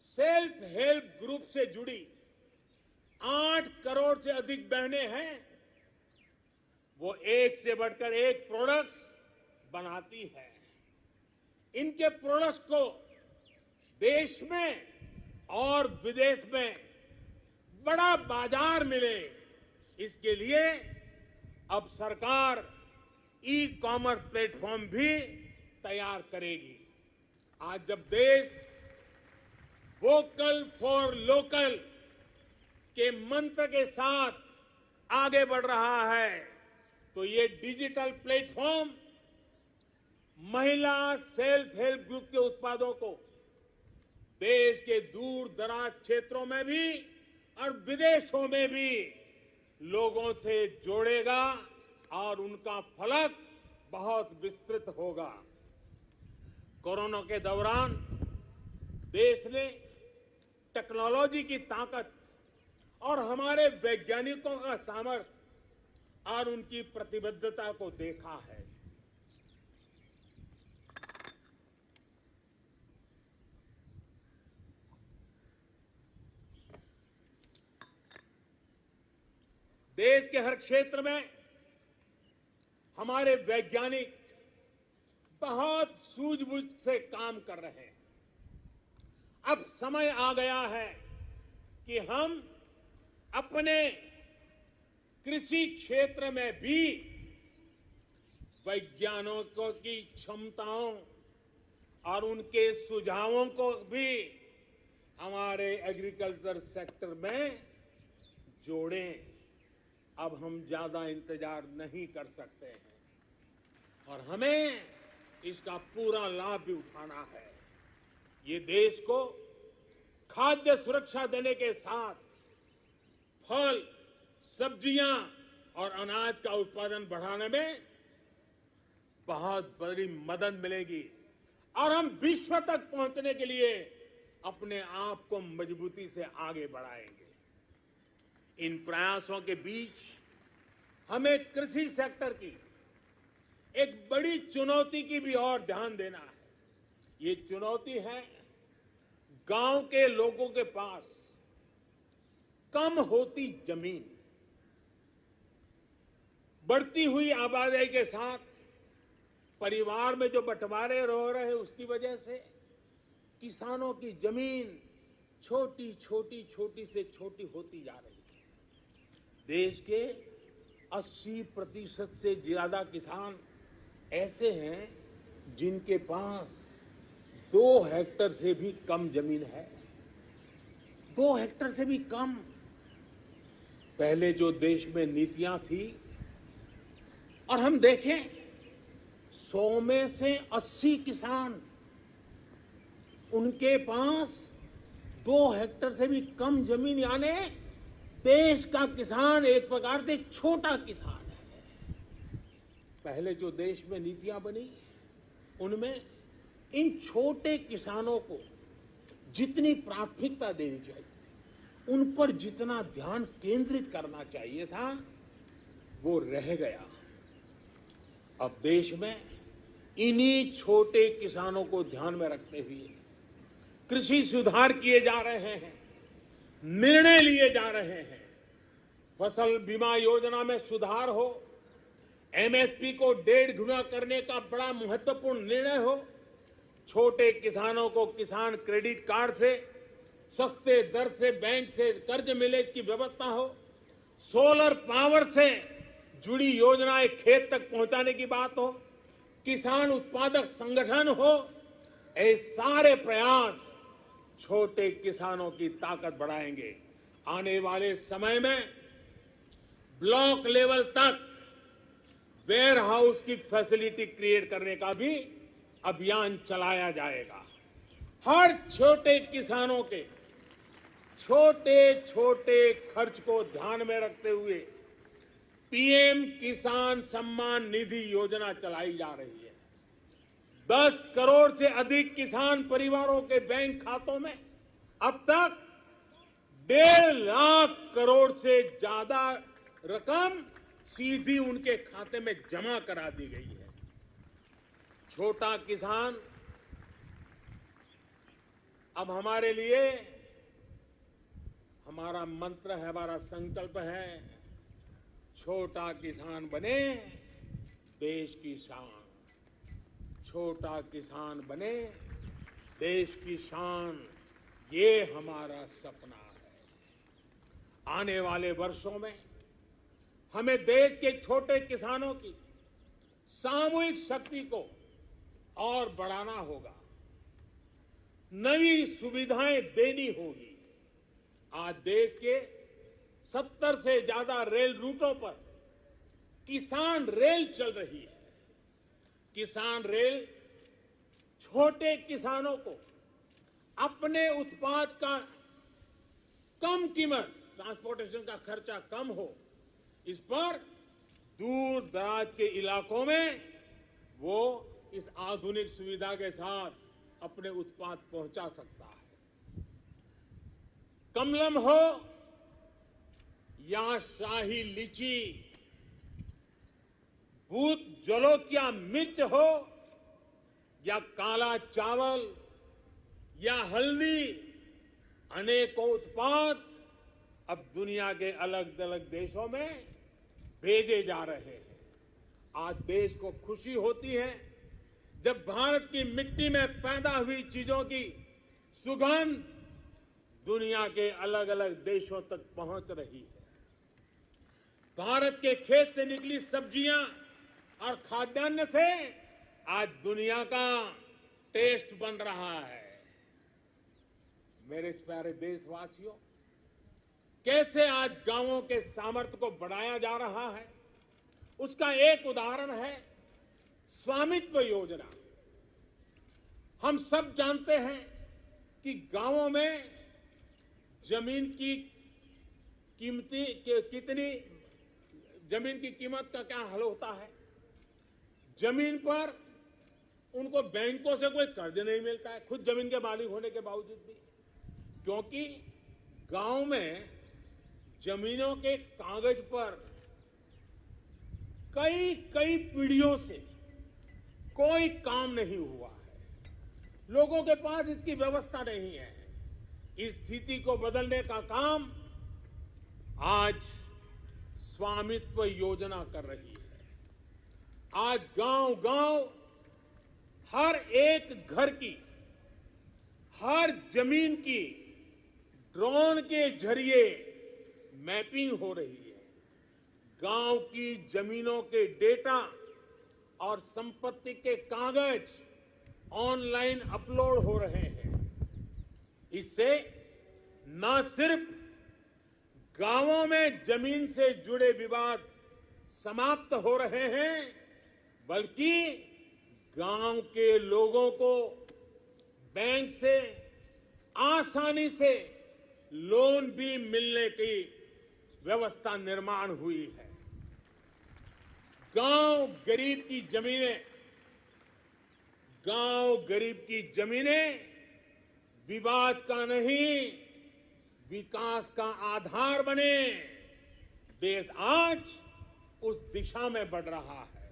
सेल्फ हेल्प ग्रुप से जुड़ी 8 करोड़ से अधिक बहनें हैं, वो एक से बढ़कर एक प्रोडक्ट्स बनाती है। इनके प्रोडक्ट्स को देश में और विदेश में बड़ा बाजार मिले, इसके लिए अब सरकार ई कॉमर्स प्लेटफॉर्म भी तैयार करेगी। आज जब देश वोकल फॉर लोकल के मंत्र के साथ आगे बढ़ रहा है, तो ये डिजिटल प्लेटफॉर्म महिला सेल्फ हेल्प ग्रुप के उत्पादों को देश के दूर दराज क्षेत्रों में भी और विदेशों में भी लोगों से जोड़ेगा और उनका फलक बहुत विस्तृत होगा। कोरोना के दौरान देश ने टेक्नोलॉजी की ताकत और हमारे वैज्ञानिकों का सामर्थ्य और उनकी प्रतिबद्धता को देखा है। देश के हर क्षेत्र में हमारे वैज्ञानिक बहुत सूझबूझ से काम कर रहे हैं। अब समय आ गया है कि हम अपने कृषि क्षेत्र में भी वैज्ञानिकों की क्षमताओं और उनके सुझावों को भी हमारे एग्रीकल्चर सेक्टर में जोड़ें। अब हम ज्यादा इंतजार नहीं कर सकते हैं और हमें इसका पूरा लाभ भी उठाना है। ये देश को खाद्य सुरक्षा देने के साथ फल, सब्जियां और अनाज का उत्पादन बढ़ाने में बहुत बड़ी मदद मिलेगी और हम विश्व तक पहुंचने के लिए अपने आप को मजबूती से आगे बढ़ाएंगे। इन प्रयासों के बीच हमें कृषि सेक्टर की एक बड़ी चुनौती की भी और ध्यान देना है। ये चुनौती है गांव के लोगों के पास कम होती जमीन। बढ़ती हुई आबादी के साथ परिवार में जो बंटवारे हो रहे हैं उसकी वजह से किसानों की जमीन छोटी छोटी से छोटी होती जा रही है। देश के 80% से ज्यादा किसान ऐसे हैं जिनके पास 2 हेक्टेयर से भी कम जमीन है। 2 हेक्टेयर से भी कम। पहले जो देश में नीतियां थी और हम देखें 100 में से 80 किसान उनके पास 2 हेक्टेयर से भी कम जमीन, यानी देश का किसान एक प्रकार से छोटा किसान है। पहले जो देश में नीतियां बनी उनमें इन छोटे किसानों को जितनी प्राथमिकता देनी चाहिए थी, उन पर जितना ध्यान केंद्रित करना चाहिए था, वो रह गया। अब देश में इन्हीं छोटे किसानों को ध्यान में रखते हुए कृषि सुधार किए जा रहे हैं, निर्णय लिए जा रहे हैं। फसल बीमा योजना में सुधार हो, एमएसपी को 1.5 गुना करने का बड़ा महत्वपूर्ण निर्णय हो, छोटे किसानों को किसान क्रेडिट कार्ड से सस्ते दर से बैंक से कर्ज मिले इसकी व्यवस्था हो, सोलर पावर से जुड़ी योजनाएं खेत तक पहुंचाने की बात हो, किसान उत्पादक संगठन हो, ये सारे प्रयास छोटे किसानों की ताकत बढ़ाएंगे। आने वाले समय में ब्लॉक लेवल तक वेयर हाउस की फैसिलिटी क्रिएट करने का भी अभियान चलाया जाएगा। हर छोटे किसानों के छोटे छोटे खर्च को ध्यान में रखते हुए पीएम किसान सम्मान निधि योजना चलाई जा रही है। 10 करोड़ से अधिक किसान परिवारों के बैंक खातों में अब तक 1.5 लाख करोड़ से ज्यादा रकम सीधी उनके खाते में जमा करा दी गई है। छोटा किसान अब हमारे लिए, हमारा मंत्र है, हमारा संकल्प है, छोटा किसान बने देश की शान। छोटा किसान बने देश की शान, ये हमारा सपना है। आने वाले वर्षों में हमें देश के छोटे किसानों की सामूहिक शक्ति को और बढ़ाना होगा, नई सुविधाएं देनी होगी। आज देश के 70 से ज्यादा रेल रूटों पर किसान रेल चल रही है। किसान रेल छोटे किसानों को अपने उत्पाद का कम कीमत, ट्रांसपोर्टेशन का खर्चा कम हो, इस पर दूर दराज के इलाकों में वो इस आधुनिक सुविधा के साथ अपने उत्पाद पहुंचा सकता है। कमलम हो या शाही लीची, भूत जलोकिया मिर्च हो या काला चावल या हल्दी, अनेकों उत्पाद अब दुनिया के अलग अलग देशों में भेजे जा रहे हैं। आज देश को खुशी होती है जब भारत की मिट्टी में पैदा हुई चीजों की सुगंध दुनिया के अलग अलग देशों तक पहुंच रही है। भारत के खेत से निकली सब्जियां और खाद्यान्न से आज दुनिया का टेस्ट बन रहा है। मेरे प्यारे देशवासियों, कैसे आज गांवों के सामर्थ्य को बढ़ाया जा रहा है, उसका एक उदाहरण है स्वामित्व योजना। हम सब जानते हैं कि गांवों में जमीन की कीमत का क्या हल होता है। जमीन पर उनको बैंकों से कोई कर्ज नहीं मिलता है, खुद जमीन के मालिक होने के बावजूद भी, क्योंकि गांव में जमीनों के कागज पर कई पीढ़ियों से कोई काम नहीं हुआ है। लोगों के पास इसकी व्यवस्था नहीं है। इस स्थिति को बदलने का काम आज स्वामित्व योजना कर रही है। आज गांव-गांव हर एक घर की, हर जमीन की ड्रोन के जरिए मैपिंग हो रही है। गांव की जमीनों के डेटा और संपत्ति के कागज ऑनलाइन अपलोड हो रहे हैं। इससे न सिर्फ गांवों में जमीन से जुड़े विवाद समाप्त हो रहे हैं, बल्कि गांव के लोगों को बैंक से आसानी से लोन भी मिलने की व्यवस्था निर्माण हुई है। गांव गरीब की जमीनें विवाद का नहीं, विकास का आधार बने। देश आज उस दिशा में बढ़ रहा है।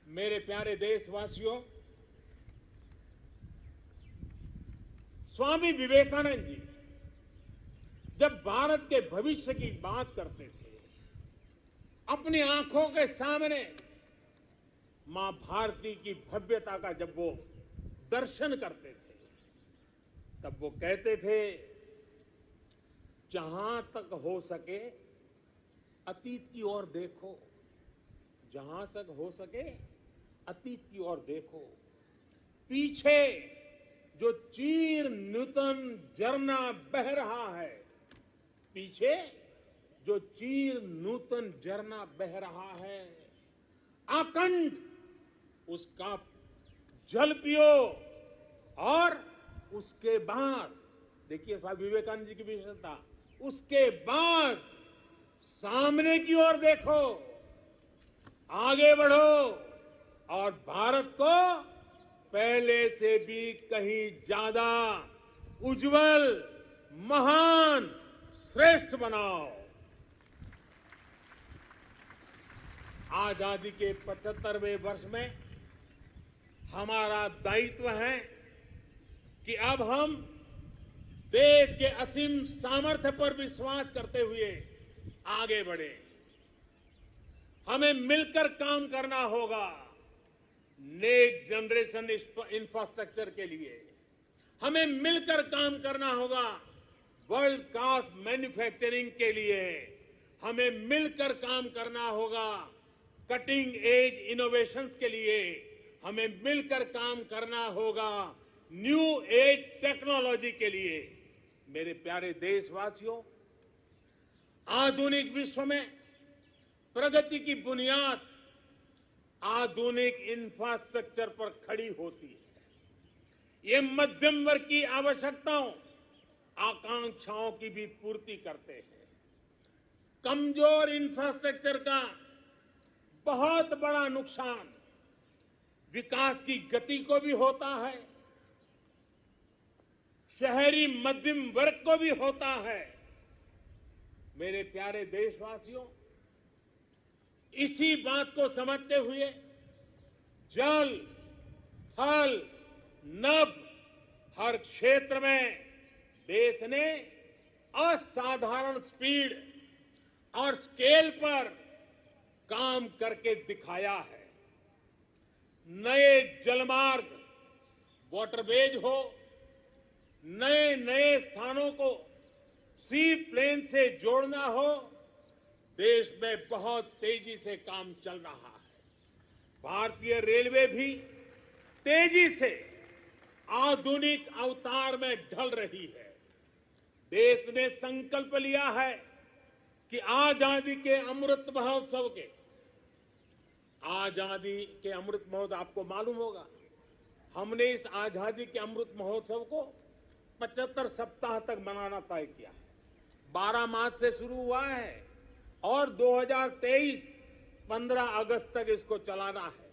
मेरे प्यारे देशवासियों, स्वामी विवेकानंद जी जब भारत के भविष्य की बात करते थे, अपनी आंखों के सामने मां भारती की भव्यता का जब वो दर्शन करते थे, तब वो कहते थे, जहां तक हो सके अतीत की ओर देखो, जहां तक हो सके अतीत की ओर देखो। पीछे जो चीर नूतन झरना बह रहा है, पीछे जो चीर नूतन झरना बह रहा है, आकंठ उसका जल पियो। और उसके बाद देखिए स्वामी विवेकानंद जी की विशेषता, उसके बाद सामने की ओर देखो, आगे बढ़ो और भारत को पहले से भी कहीं ज्यादा उज्जवल, महान, श्रेष्ठ बनाओ। आजादी के 75वें वर्ष में हमारा दायित्व है कि अब हम देश के असीम सामर्थ्य पर विश्वास करते हुए आगे बढ़े। हमें मिलकर काम करना होगा नेक्स्ट जनरेशन इंफ्रास्ट्रक्चर के लिए। हमें मिलकर काम करना होगा वर्ल्ड क्लास मैन्युफैक्चरिंग के लिए। हमें मिलकर काम करना होगा कटिंग एज इनोवेशंस के लिए। हमें मिलकर काम करना होगा न्यू एज टेक्नोलॉजी के लिए। मेरे प्यारे देशवासियों, आधुनिक विश्व में प्रगति की बुनियाद आधुनिक इंफ्रास्ट्रक्चर पर खड़ी होती है। ये मध्यम वर्ग की आवश्यकताओं, आकांक्षाओं की भी पूर्ति करते हैं। कमजोर इंफ्रास्ट्रक्चर का बहुत बड़ा नुकसान विकास की गति को भी होता है, शहरी मध्यम वर्ग को भी होता है। मेरे प्यारे देशवासियों, इसी बात को समझते हुए जल, थल, नभ हर क्षेत्र में देश ने असाधारण स्पीड और स्केल पर काम करके दिखाया है। नए जलमार्ग, वाटरवेज हो, नए नए स्थानों को सी प्लेन से जोड़ना हो, देश में बहुत तेजी से काम चल रहा है। भारतीय रेलवे भी तेजी से आधुनिक अवतार में ढल रही है। देश ने संकल्प लिया है कि आजादी के अमृत महोत्सव आपको मालूम होगा, हमने इस आजादी के अमृत महोत्सव को 75 सप्ताह तक मनाना तय किया है। 12 मार्च से शुरू हुआ है और 2023 15 अगस्त तक इसको चलाना है।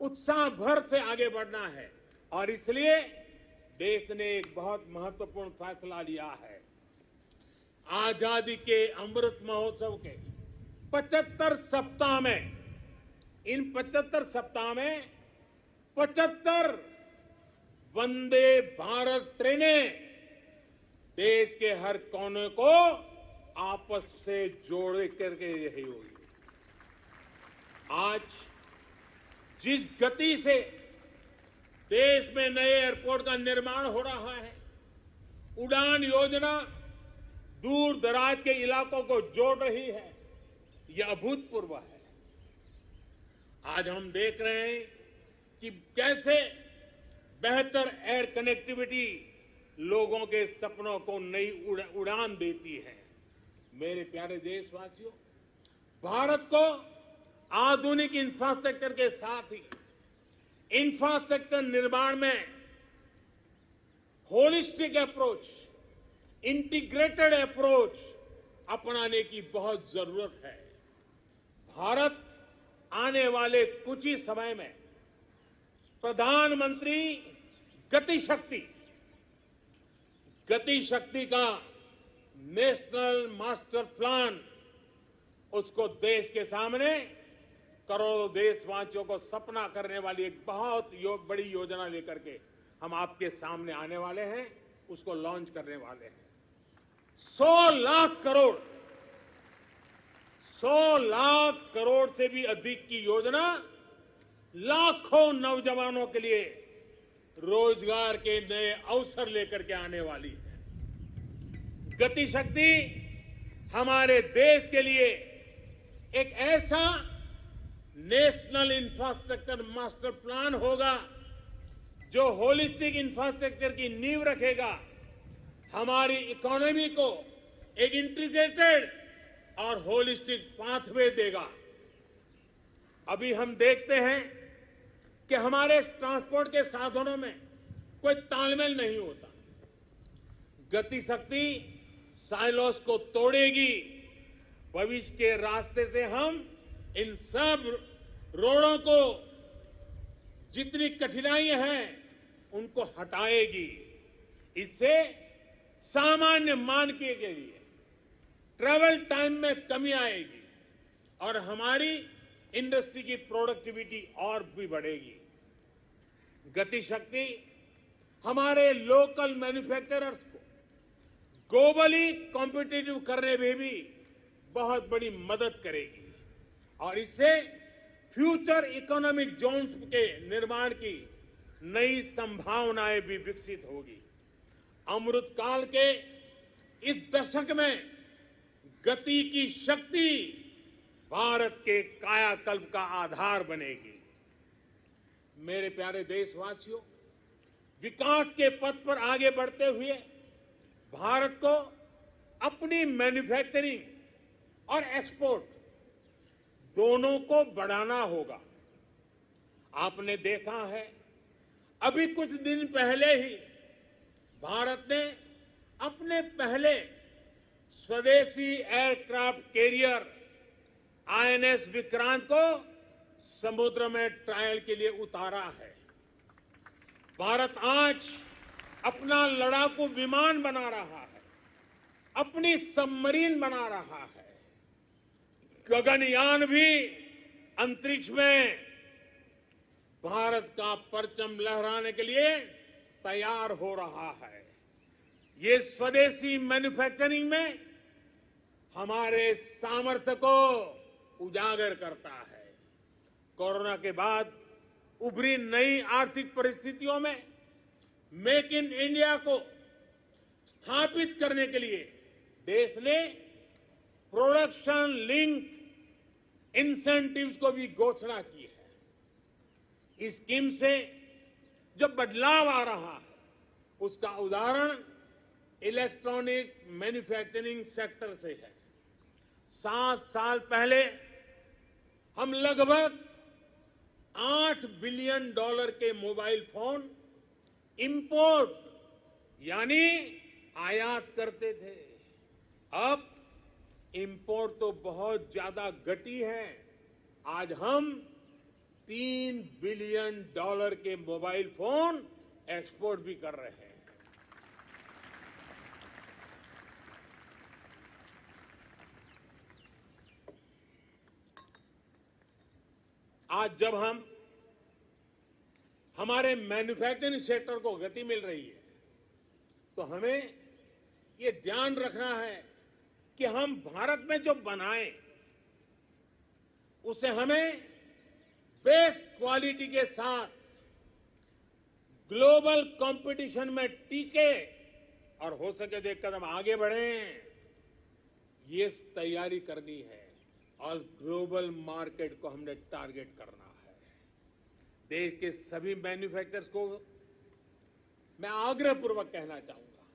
उत्साह भर से आगे बढ़ना है और इसलिए देश ने एक बहुत महत्वपूर्ण फैसला लिया है। आजादी के अमृत महोत्सव के 75 सप्ताह में, इन 75 सप्ताह में 75 वंदे भारत ट्रेनें देश के हर कोने को आपस से जोड़ करके रही होगी। आज जिस गति से देश में नए एयरपोर्ट का निर्माण हो रहा है, उड़ान योजना दूर दराज के इलाकों को जोड़ रही है, यह अभूतपूर्व है। आज हम देख रहे हैं कि कैसे बेहतर एयर कनेक्टिविटी लोगों के सपनों को नई उड़ान देती है। मेरे प्यारे देशवासियों, भारत को आधुनिक इंफ्रास्ट्रक्चर के साथ ही इंफ्रास्ट्रक्चर निर्माण में होलिस्टिक अप्रोच, इंटीग्रेटेड अप्रोच अपनाने की बहुत जरूरत है। भारत आने वाले कुछ ही समय में प्रधानमंत्री गति शक्ति का नेशनल मास्टर प्लान, उसको देश के सामने करोड़ों देशवासियों को सपना करने वाली एक बहुत बड़ी योजना लेकर के हम आपके सामने आने वाले हैं, उसको लॉन्च करने वाले हैं। 100 लाख करोड़ से भी अधिक की योजना लाखों नौजवानों के लिए रोजगार के नए अवसर लेकर के आने वाली है। गति शक्ति हमारे देश के लिए एक ऐसा नेशनल इंफ्रास्ट्रक्चर मास्टर प्लान होगा जो होलिस्टिक इंफ्रास्ट्रक्चर की नींव रखेगा, हमारी इकोनॉमी को एक इंटीग्रेटेड और होलिस्टिक पाथवे देगा। अभी हम देखते हैं कि हमारे ट्रांसपोर्ट के साधनों में कोई तालमेल नहीं होता। गति शक्ति साइलोस को तोड़ेगी। भविष्य के रास्ते से हम इन सब रोड़ों को, जितनी कठिनाइयां हैं, उनको हटाएगी। इससे सामान्य मानवीय के लिए ट्रैवल टाइम में कमी आएगी और हमारी इंडस्ट्री की प्रोडक्टिविटी और भी बढ़ेगी। गति शक्ति हमारे लोकल मैन्युफैक्चरर्स को ग्लोबली कॉम्पिटिटिव करने में भी बहुत बड़ी मदद करेगी और इससे फ्यूचर इकोनॉमिक जोन्स के निर्माण की नई संभावनाएं भी विकसित होगी। अमृत काल के इस दशक में गति की शक्ति भारत के कायाकल्प का आधार बनेगी। मेरे प्यारे देशवासियों, विकास के पथ पर आगे बढ़ते हुए भारत को अपनी मैन्युफैक्चरिंग और एक्सपोर्ट दोनों को बढ़ाना होगा। आपने देखा है, अभी कुछ दिन पहले ही भारत ने अपने पहले स्वदेशी एयरक्राफ्ट कैरियर आईएनएस विक्रांत को समुद्र में ट्रायल के लिए उतारा है। भारत आज अपना लड़ाकू विमान बना रहा है, अपनी सबमरीन बना रहा है, गगनयान भी अंतरिक्ष में भारत का परचम लहराने के लिए तैयार हो रहा है। ये स्वदेशी मैन्युफैक्चरिंग में हमारे सामर्थ्य को उजागर करता है। कोरोना के बाद उभरी नई आर्थिक परिस्थितियों में मेक इन इंडिया को स्थापित करने के लिए देश ने प्रोडक्शन लिंक इंसेंटिव्स को भी घोषणा की है। इस स्कीम से जो बदलाव आ रहा है उसका उदाहरण इलेक्ट्रॉनिक मैन्युफैक्चरिंग सेक्टर से है। 7 साल पहले हम लगभग $8 बिलियन के मोबाइल फोन इंपोर्ट यानी आयात करते थे। अब इंपोर्ट तो बहुत ज्यादा घटी है। आज हम $3 बिलियन के मोबाइल फोन एक्सपोर्ट भी कर रहे हैं। आज जब हम हमारे मैन्युफैक्चरिंग सेक्टर को गति मिल रही है तो हमें ये ध्यान रखना है कि हम भारत में जो बनाएं उसे हमें बेस्ट क्वालिटी के साथ ग्लोबल कंपटीशन में टिके और हो सके तो एक कदम आगे बढ़ें, ये तैयारी करनी है और ग्लोबल मार्केट को हमने टारगेट करना है। देश के सभी मैन्युफैक्चरर्स को मैं आग्रहपूर्वक कहना चाहूंगा,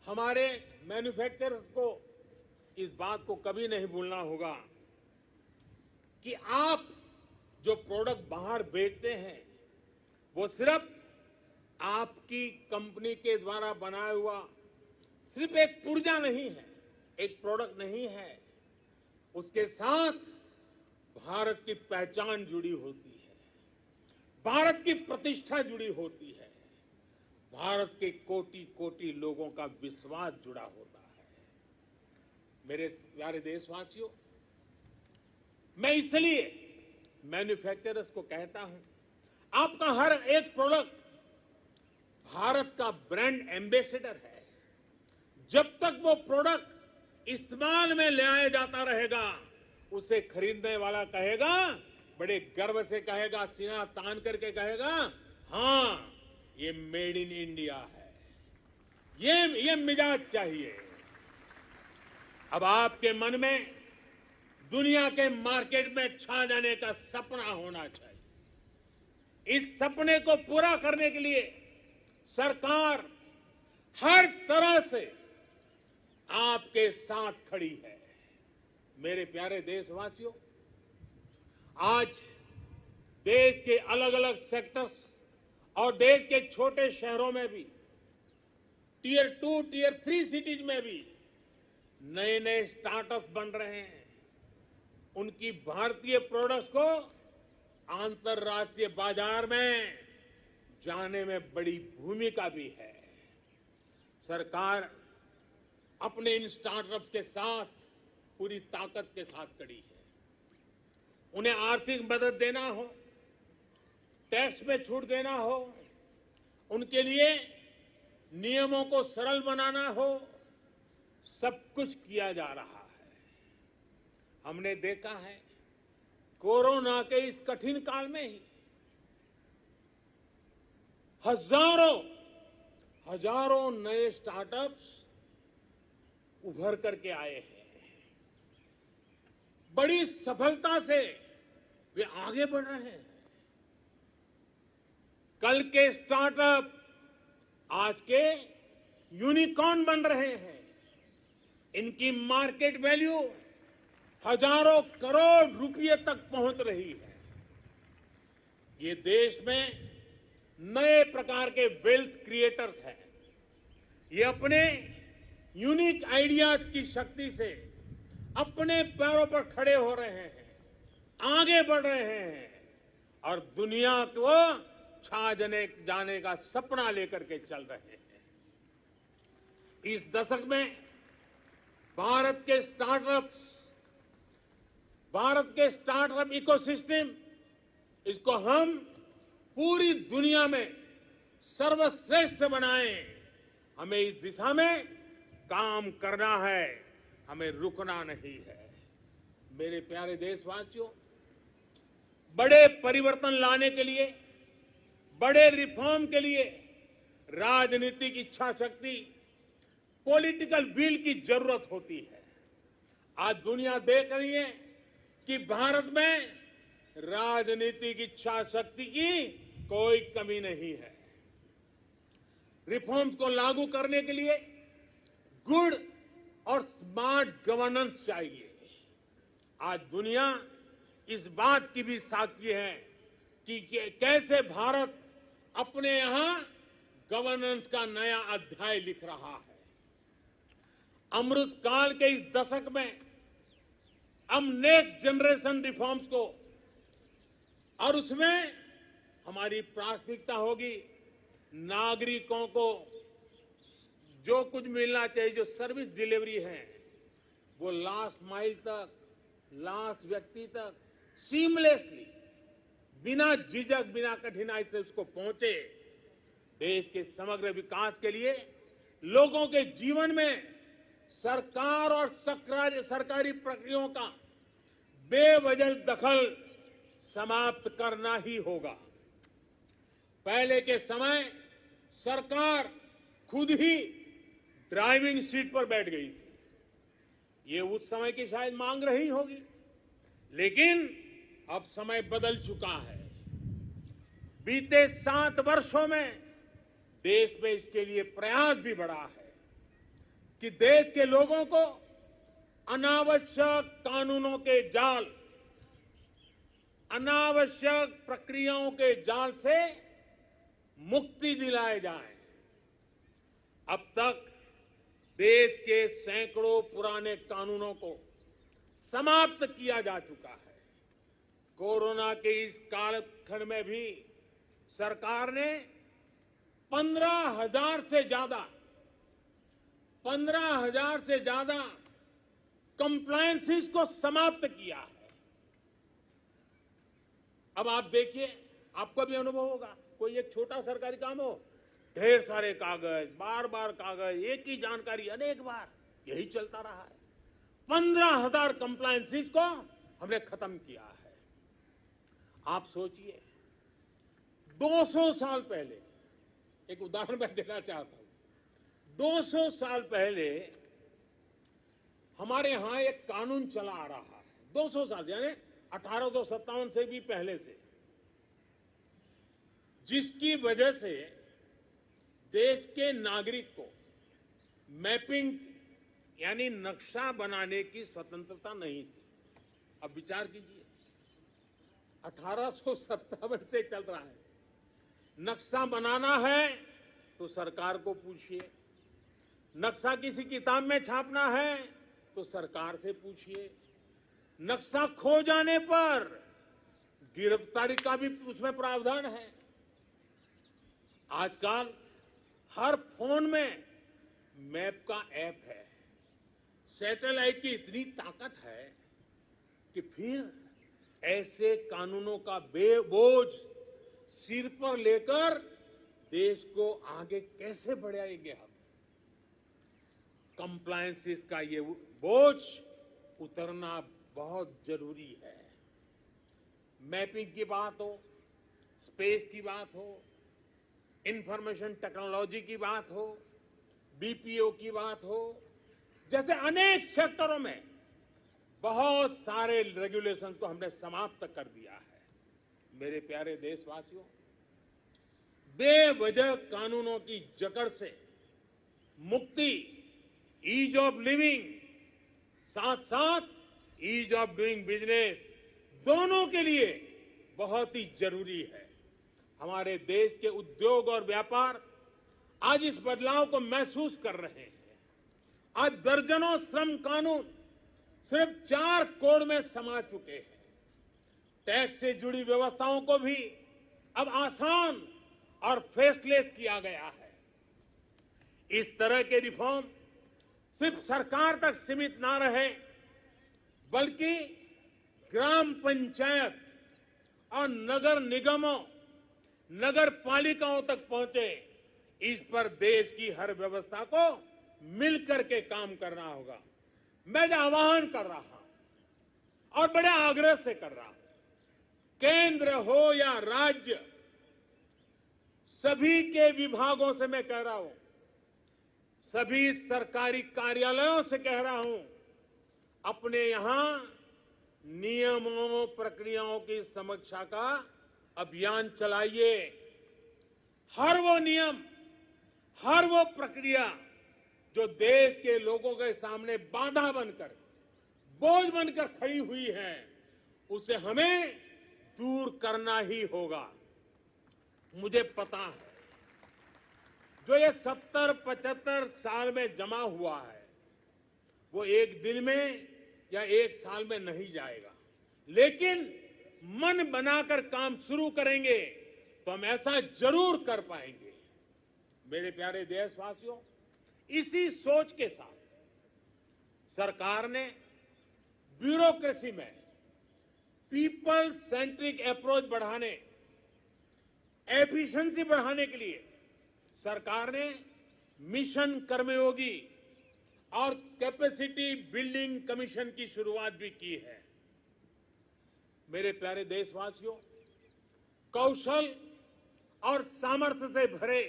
हमारे मैन्युफैक्चरर्स को इस बात को कभी नहीं भूलना होगा कि आप जो प्रोडक्ट बाहर बेचते हैं वो सिर्फ आपकी कंपनी के द्वारा बनाया हुआ सिर्फ एक पुर्जा नहीं है, एक प्रोडक्ट नहीं है। उसके साथ भारत की पहचान जुड़ी होती है, भारत की प्रतिष्ठा जुड़ी होती है, भारत के कोटि-कोटि लोगों का विश्वास जुड़ा होता है। मेरे प्यारे देशवासियों, मैं इसलिए मैन्युफैक्चरर्स को कहता हूं, आपका हर एक प्रोडक्ट भारत का ब्रांड एम्बेसडर है। जब तक वो प्रोडक्ट इस्तेमाल में ले आया जाता रहेगा, उसे खरीदने वाला कहेगा, बड़े गर्व से कहेगा, सीना तान करके कहेगा, हाँ ये मेड इन इंडिया है। ये मिजाज चाहिए। अब आपके मन में दुनिया के मार्केट में छा जाने का सपना होना चाहिए। इस सपने को पूरा करने के लिए सरकार हर तरह से आपके साथ खड़ी है। मेरे प्यारे देशवासियों, आज देश के अलग अलग सेक्टर्स और देश के छोटे शहरों में भी, टियर 2, टियर 3 सिटीज में भी नए नए स्टार्टअप बन रहे हैं। उनकी भारतीय प्रोडक्ट्स को अंतर्राष्ट्रीय बाजार में जाने में बड़ी भूमिका भी है। सरकार अपने इन स्टार्टअप्स के साथ पूरी ताकत के साथ खड़ी है। उन्हें आर्थिक मदद देना हो, टैक्स में छूट देना हो, उनके लिए नियमों को सरल बनाना हो, सब कुछ किया जा रहा है। हमने देखा है कोरोना के इस कठिन काल में ही हजारों नए स्टार्टअप्स उभर करके आए हैं। बड़ी सफलता से वे आगे बढ़ रहे हैं। कल के स्टार्टअप आज के यूनिकॉर्न बन रहे हैं। इनकी मार्केट वैल्यू हजारों करोड़ रुपए तक पहुंच रही है। ये देश में नए प्रकार के वेल्थ क्रिएटर्स हैं। ये अपने यूनिक आइडियाज की शक्ति से अपने पैरों पर खड़े हो रहे हैं, आगे बढ़ रहे हैं और दुनिया को छा जाने का सपना लेकर के चल रहे हैं। इस दशक में भारत के स्टार्टअप इकोसिस्टम, इसको हम पूरी दुनिया में सर्वश्रेष्ठ बनाएं। हमें इस दिशा में काम करना है, हमें रुकना नहीं है। मेरे प्यारे देशवासियों, बड़े परिवर्तन लाने के लिए, बड़े रिफॉर्म के लिए राजनीतिक इच्छा शक्ति, पॉलिटिकल विल की जरूरत होती है। आज दुनिया देख रही है कि भारत में राजनीतिक इच्छा शक्ति की कोई कमी नहीं है। रिफॉर्म्स को लागू करने के लिए गुड और स्मार्ट गवर्नेंस चाहिए। आज दुनिया इस बात की भी साक्षी है कि कैसे भारत अपने यहां गवर्नेंस का नया अध्याय लिख रहा है। अमृत काल के इस दशक में हम नेक्स्ट जनरेशन रिफॉर्म्स को, और उसमें हमारी प्राथमिकता होगी नागरिकों को जो कुछ मिलना चाहिए, जो सर्विस डिलीवरी है वो लास्ट माइल तक, लास्ट व्यक्ति तक सीमलेसली, बिना झिझक, बिना कठिनाई से उसको पहुंचे। देश के समग्र विकास के लिए लोगों के जीवन में सरकार और सरकारी प्रक्रियाओं का बेवजह दखल समाप्त करना ही होगा। पहले के समय सरकार खुद ही ड्राइविंग सीट पर बैठ गई थी। ये उस समय की शायद मांग रही होगी, लेकिन अब समय बदल चुका है। बीते 7 वर्षों में देश में इसके लिए प्रयास भी बढ़ा है कि देश के लोगों को अनावश्यक कानूनों के जाल, अनावश्यक प्रक्रियाओं के जाल से मुक्ति दिलाए जाए। अब तक देश के सैकड़ों पुराने कानूनों को समाप्त किया जा चुका है। कोरोना के इस कालखंड में भी सरकार ने 15,000 से ज्यादा कंप्लायंसेस को समाप्त किया है। अब आप देखिए, आपको भी अनुभव होगा, कोई एक छोटा सरकारी काम हो, ढेर सारे कागज, बार बार कागज, एक ही जानकारी अनेक बार, यही चलता रहा है। 15,000 कंप्लायंसेस को हमने खत्म किया है। आप सोचिए, 200 साल पहले, एक उदाहरण मैं देना चाहता हूं। 200 साल पहले हमारे यहां एक कानून चला आ रहा है। 200 साल यानी 1857 से भी पहले से, जिसकी वजह से देश के नागरिक को मैपिंग यानी नक्शा बनाने की स्वतंत्रता नहीं थी। अब विचार कीजिए, 1857 से चल रहा है। नक्शा बनाना है तो सरकार को पूछिए, नक्शा किसी किताब में छापना है तो सरकार से पूछिए, नक्शा खो जाने पर गिरफ्तारी का भी उसमें प्रावधान है। आजकल हर फोन में मैप का ऐप है। सैटेलाइट की इतनी ताकत है कि फिर ऐसे कानूनों का बोझ सिर पर लेकर देश को आगे कैसे बढ़ाएंगे हम। कंप्लायंसेस का ये बोझ उतरना बहुत जरूरी है। मैपिंग की बात हो, स्पेस की बात हो, इंफॉर्मेशन टेक्नोलॉजी की बात हो, बीपीओ की बात हो, जैसे अनेक सेक्टरों में बहुत सारे रेगुलेशंस को हमने समाप्त कर दिया है। मेरे प्यारे देशवासियों, बेवजह कानूनों की जकड़ से मुक्ति, ईज ऑफ लिविंग, साथ साथ ईज ऑफ डूइंग बिजनेस, दोनों के लिए बहुत ही जरूरी है। हमारे देश के उद्योग और व्यापार आज इस बदलाव को महसूस कर रहे हैं। आज दर्जनों श्रम कानून सिर्फ 4 कोड में समा चुके हैं। टैक्स से जुड़ी व्यवस्थाओं को भी अब आसान और फेसलेस किया गया है। इस तरह के रिफॉर्म सिर्फ सरकार तक सीमित ना रहे, बल्कि ग्राम पंचायत और नगर निगमों, नगर पालिकाओं तक पहुंचे। इस पर देश की हर व्यवस्था को मिलकर के काम करना होगा। मैं आह्वान कर रहा हूं और बड़े आग्रह से कर रहा हूं, केंद्र हो या राज्य, सभी के विभागों से मैं कह रहा हूं, सभी सरकारी कार्यालयों से कह रहा हूं, अपने यहां नियमों प्रक्रियाओं की समीक्षा का अभियान चलाइए। हर वो नियम, हर वो प्रक्रिया जो देश के लोगों के सामने बाधा बनकर, बोझ बनकर खड़ी हुई है, उसे हमें दूर करना ही होगा। मुझे पता है जो ये 70-75 साल में जमा हुआ है, वो एक दिन में या एक साल में नहीं जाएगा, लेकिन मन बनाकर काम शुरू करेंगे तो हम ऐसा जरूर कर पाएंगे। मेरे प्यारे देशवासियों, इसी सोच के साथ सरकार ने ब्यूरोक्रेसी में पीपल सेंट्रिक अप्रोच बढ़ाने, एफिशिएंसी बढ़ाने के लिए सरकार ने मिशन कर्मयोगी और कैपेसिटी बिल्डिंग कमीशन की शुरुआत भी की है। मेरे प्यारे देशवासियों, कौशल और सामर्थ्य से भरे,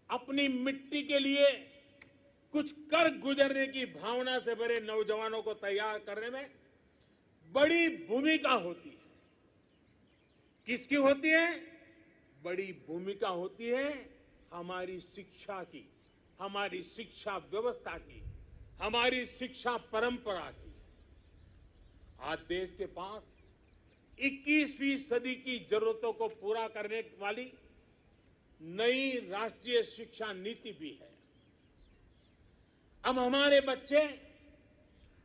अपनी मिट्टी के लिए कुछ कर गुजरने की भावना से भरे नौजवानों को तैयार करने में बड़ी भूमिका होती है। किसकी होती है? बड़ी भूमिका होती है हमारी शिक्षा की, हमारी शिक्षा व्यवस्था की, हमारी शिक्षा परंपरा की। आज देश के पास 21वीं सदी की जरूरतों को पूरा करने वाली नई राष्ट्रीय शिक्षा नीति भी है। अब हमारे बच्चे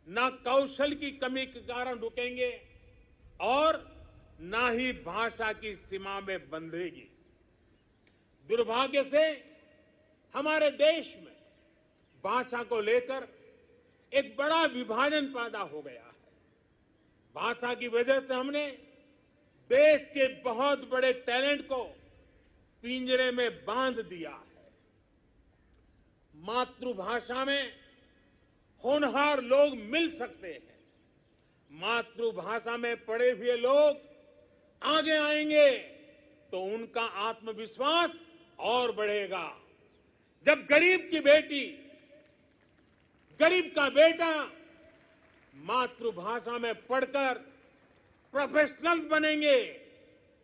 ना कौशल की कमी के कारण रुकेंगे और ना ही भाषा की सीमा में बंधेगी। दुर्भाग्य से हमारे देश में भाषा को लेकर एक बड़ा विभाजन पैदा हो गया है। भाषा की वजह से हमने देश के बहुत बड़े टैलेंट को पिंजरे में बांध दिया है। मातृभाषा में होनहार लोग मिल सकते हैं। मातृभाषा में पढ़े हुए लोग आगे आएंगे तो उनका आत्मविश्वास और बढ़ेगा। जब गरीब की बेटी, गरीब का बेटा मातृभाषा में पढ़कर प्रोफेशनल बनेंगे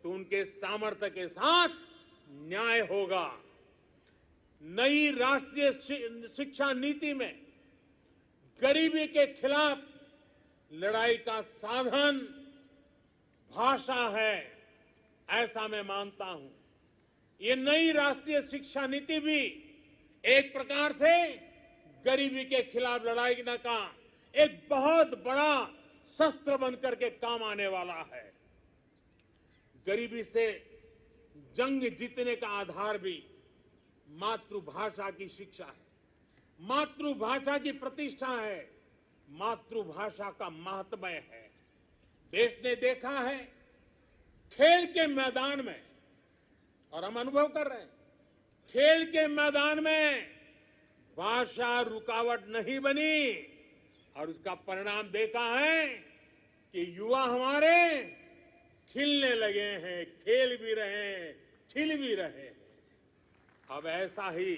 तो उनके सामर्थ्य के साथ न्याय होगा। नई राष्ट्रीय शिक्षा नीति में गरीबी के खिलाफ लड़ाई का साधन भाषा है, ऐसा मैं मानता हूं। ये नई राष्ट्रीय शिक्षा नीति भी एक प्रकार से गरीबी के खिलाफ लड़ाई का एक बहुत बड़ा शस्त्र बनकर के काम आने वाला है। गरीबी से जंग जीतने का आधार भी मातृभाषा की शिक्षा है, मातृभाषा की प्रतिष्ठा है, मातृभाषा का महात्म्य है। देश ने देखा है खेल के मैदान में, और हम अनुभव कर रहे हैं, खेल के मैदान में भाषा रुकावट नहीं बनी और उसका परिणाम देखा है कि युवा हमारे खिलने लगे हैं, खेल भी रहे हैं, खिल भी रहे हैं। अब ऐसा ही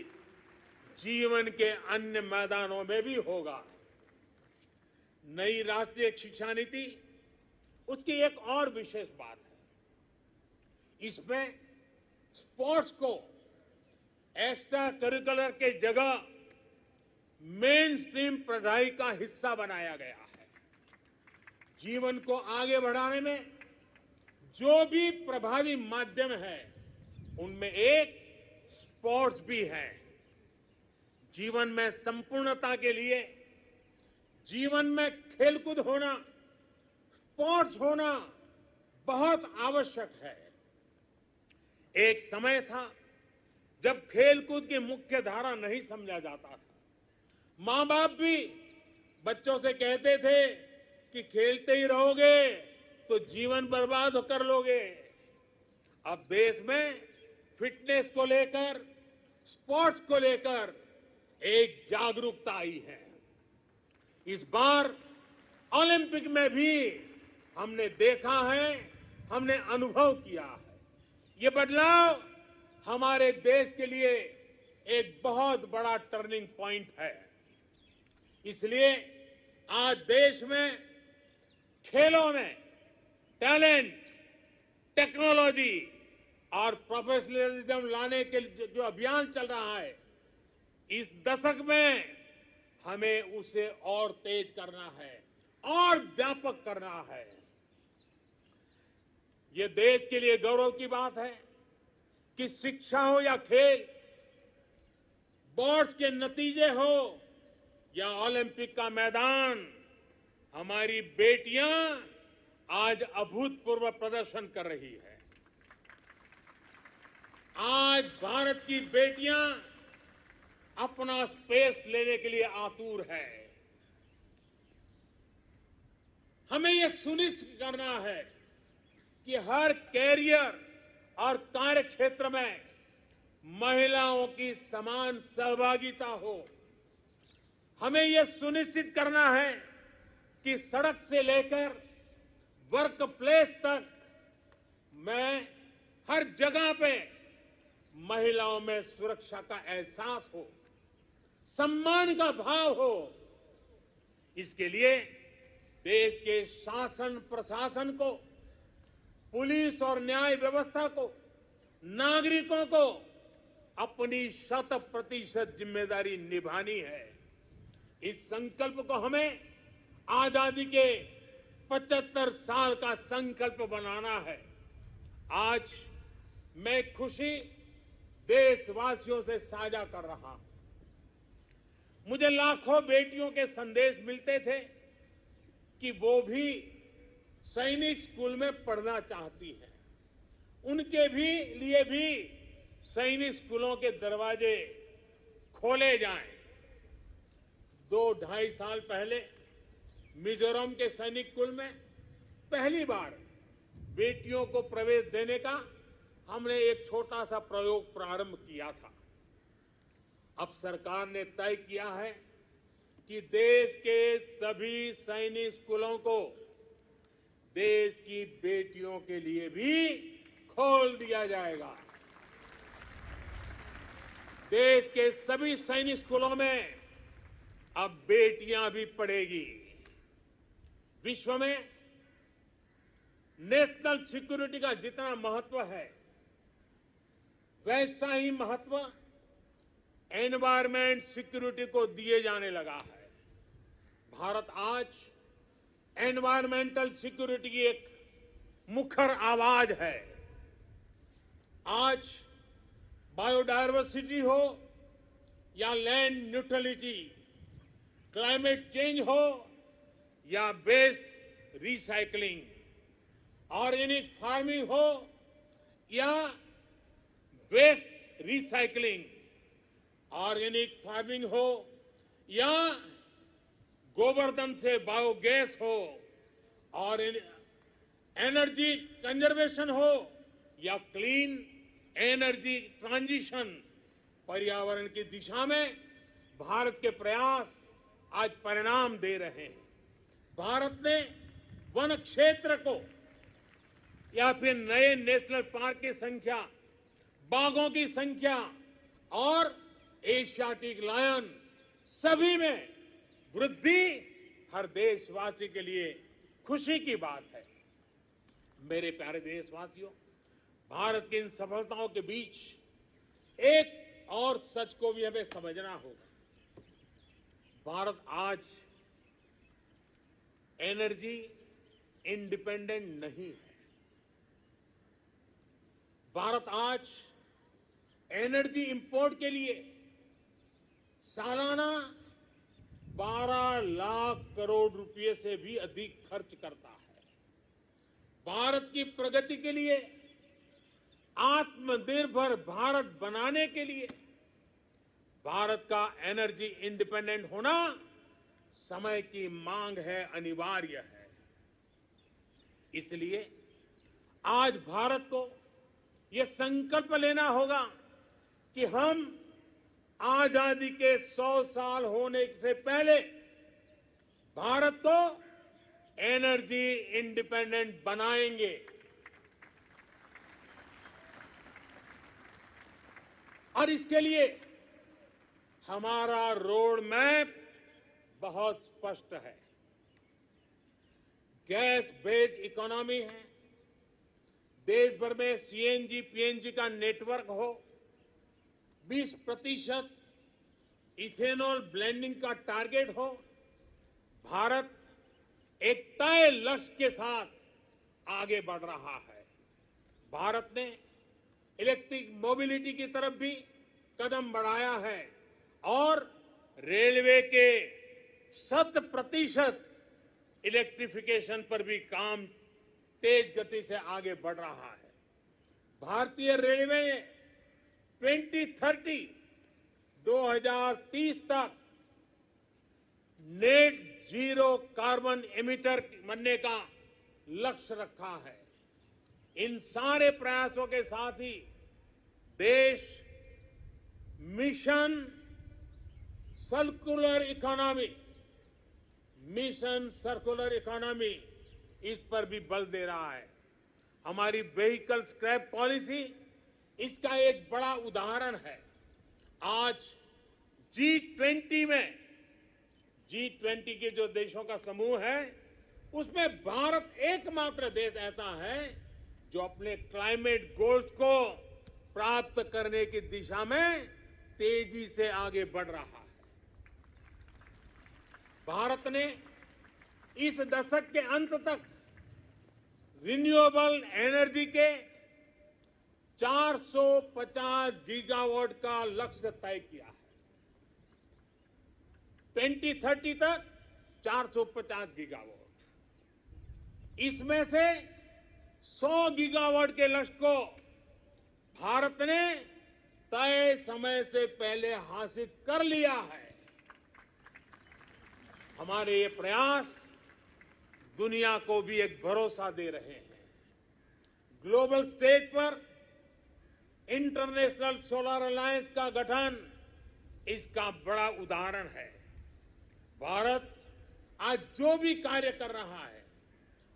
जीवन के अन्य मैदानों में भी होगा। नई राष्ट्रीय शिक्षा नीति, उसकी एक और विशेष बात है, इसमें स्पोर्ट्स को एक्स्ट्रा करिकुलर के जगह मेन स्ट्रीम पढ़ाई का हिस्सा बनाया गया है। जीवन को आगे बढ़ाने में जो भी प्रभावी माध्यम है, उनमें एक स्पोर्ट्स भी है। जीवन में संपूर्णता के लिए जीवन में खेलकूद होना, स्पोर्ट्स होना बहुत आवश्यक है। एक समय था जब खेलकूद की मुख्य धारा नहीं समझा जाता था। मां बाप भी बच्चों से कहते थे कि खेलते ही रहोगे तो जीवन बर्बाद कर लोगे। अब देश में फिटनेस को लेकर, स्पोर्ट्स को लेकर एक जागरूकता आई है। इस बार ओलंपिक में भी हमने देखा है, हमने अनुभव किया है। ये बदलाव हमारे देश के लिए एक बहुत बड़ा टर्निंग पॉइंट है। इसलिए आज देश में खेलों में टैलेंट, टेक्नोलॉजी और प्रोफेशनलिज्म लाने के जो अभियान चल रहा है, इस दशक में हमें उसे और तेज करना है और व्यापक करना है। ये देश के लिए गौरव की बात है कि शिक्षा हो या खेल, बोर्ड्स के नतीजे हो या ओलंपिक का मैदान, हमारी बेटियां आज अभूतपूर्व प्रदर्शन कर रही है। आज भारत की बेटियां अपना स्पेस लेने के लिए आतुर है। हमें यह सुनिश्चित करना है कि हर कैरियर और कार्य क्षेत्र में महिलाओं की समान सहभागिता हो। हमें यह सुनिश्चित करना है कि सड़क से लेकर वर्क प्लेस तक में हर जगह पे महिलाओं में सुरक्षा का एहसास हो, सम्मान का भाव हो। इसके लिए देश के शासन प्रशासन को, पुलिस और न्याय व्यवस्था को, नागरिकों को अपनी 100% जिम्मेदारी निभानी है। इस संकल्प को हमें आजादी के 75 साल का संकल्प बनाना है। आज मैं खुशी देशवासियों से साझा कर रहा हूं। मुझे लाखों बेटियों के संदेश मिलते थे कि वो भी सैनिक स्कूल में पढ़ना चाहती हैं। उनके लिए भी सैनिक स्कूलों के दरवाजे खोले जाएं। 2-2.5 साल पहले मिजोरम के सैनिक स्कूल में पहली बार बेटियों को प्रवेश देने का हमने एक छोटा सा प्रयोग प्रारंभ किया था। अब सरकार ने तय किया है कि देश के सभी सैनिक स्कूलों को देश की बेटियों के लिए भी खोल दिया जाएगा। देश के सभी सैनिक स्कूलों में अब बेटियां भी पढ़ेगी। विश्व में नेशनल सिक्योरिटी का जितना महत्व है, वैसा ही महत्व एनवायरमेंट सिक्योरिटी को दिए जाने लगा है। भारत आज एनवायरमेंटल सिक्योरिटी की एक मुखर आवाज है। आज बायोडायवर्सिटी हो या लैंड न्यूट्रलिटी, क्लाइमेट चेंज हो या वेस्ट रिसाइकलिंग, ऑर्गेनिक फार्मिंग हो या वेस्ट रिसाइकलिंग, ऑर्गेनिक फार्मिंग हो या गोवर्धन से बायोगैस हो और एनर्जी कंजर्वेशन हो या क्लीन एनर्जी ट्रांजिशन, पर्यावरण की दिशा में भारत के प्रयास आज परिणाम दे रहे हैं। भारत ने वन क्षेत्र को या फिर नए नेशनल पार्क की संख्या, बाघों की संख्या और एशियाटिक लायन सभी में वृद्धि हर देशवासी के लिए खुशी की बात है। मेरे प्यारे देशवासियों, भारत की इन सफलताओं के बीच एक और सच को भी हमें समझना होगा। भारत आज एनर्जी इंडिपेंडेंट नहीं है। भारत आज एनर्जी इंपोर्ट के लिए सालाना 12 लाख करोड़ रुपए से भी अधिक खर्च करता है। भारत की प्रगति के लिए आत्मनिर्भर भारत बनाने के लिए भारत का एनर्जी इंडिपेंडेंट होना समय की मांग है, अनिवार्य है। इसलिए आज भारत को यह संकल्प लेना होगा कि हम आजादी के 100 साल होने से पहले भारत को एनर्जी इंडिपेंडेंट बनाएंगे। और इसके लिए हमारा रोड मैप बहुत स्पष्ट है। गैस बेस्ड इकोनॉमी है, देश भर में सीएनजी पीएनजी का नेटवर्क हो, 20% इथेनॉल ब्लेंडिंग का टारगेट हो। भारत एक तय लक्ष्य के साथ आगे बढ़ रहा है। भारत ने इलेक्ट्रिक मोबिलिटी की तरफ भी कदम बढ़ाया है और रेलवे के 100% इलेक्ट्रिफिकेशन पर भी काम तेज गति से आगे बढ़ रहा है। भारतीय रेलवे ने 2030 तक नेट जीरो कार्बन एमिटर बनने का लक्ष्य रखा है। इन सारे प्रयासों के साथ ही देश मिशन सर्कुलर इकोनॉमी इस पर भी बल दे रहा है। हमारी व्हीकल स्क्रैप पॉलिसी इसका एक बड़ा उदाहरण है। आज G20 के जो देशों का समूह है उसमें भारत एकमात्र देश ऐसा है जो अपने क्लाइमेट गोल्स को प्राप्त करने की दिशा में तेजी से आगे बढ़ रहा है। भारत ने इस दशक के अंत तक रिन्यूएबल एनर्जी के 450 गीगावाट का लक्ष्य तय किया है। 2030 तक 450 गीगावाट। इसमें से 100 गीगावाट के लक्ष्य को भारत ने तय समय से पहले हासिल कर लिया है। हमारे ये प्रयास दुनिया को भी एक भरोसा दे रहे हैं। ग्लोबल स्टेज पर इंटरनेशनल सोलर अलायंस का गठन इसका बड़ा उदाहरण है। भारत आज जो भी कार्य कर रहा है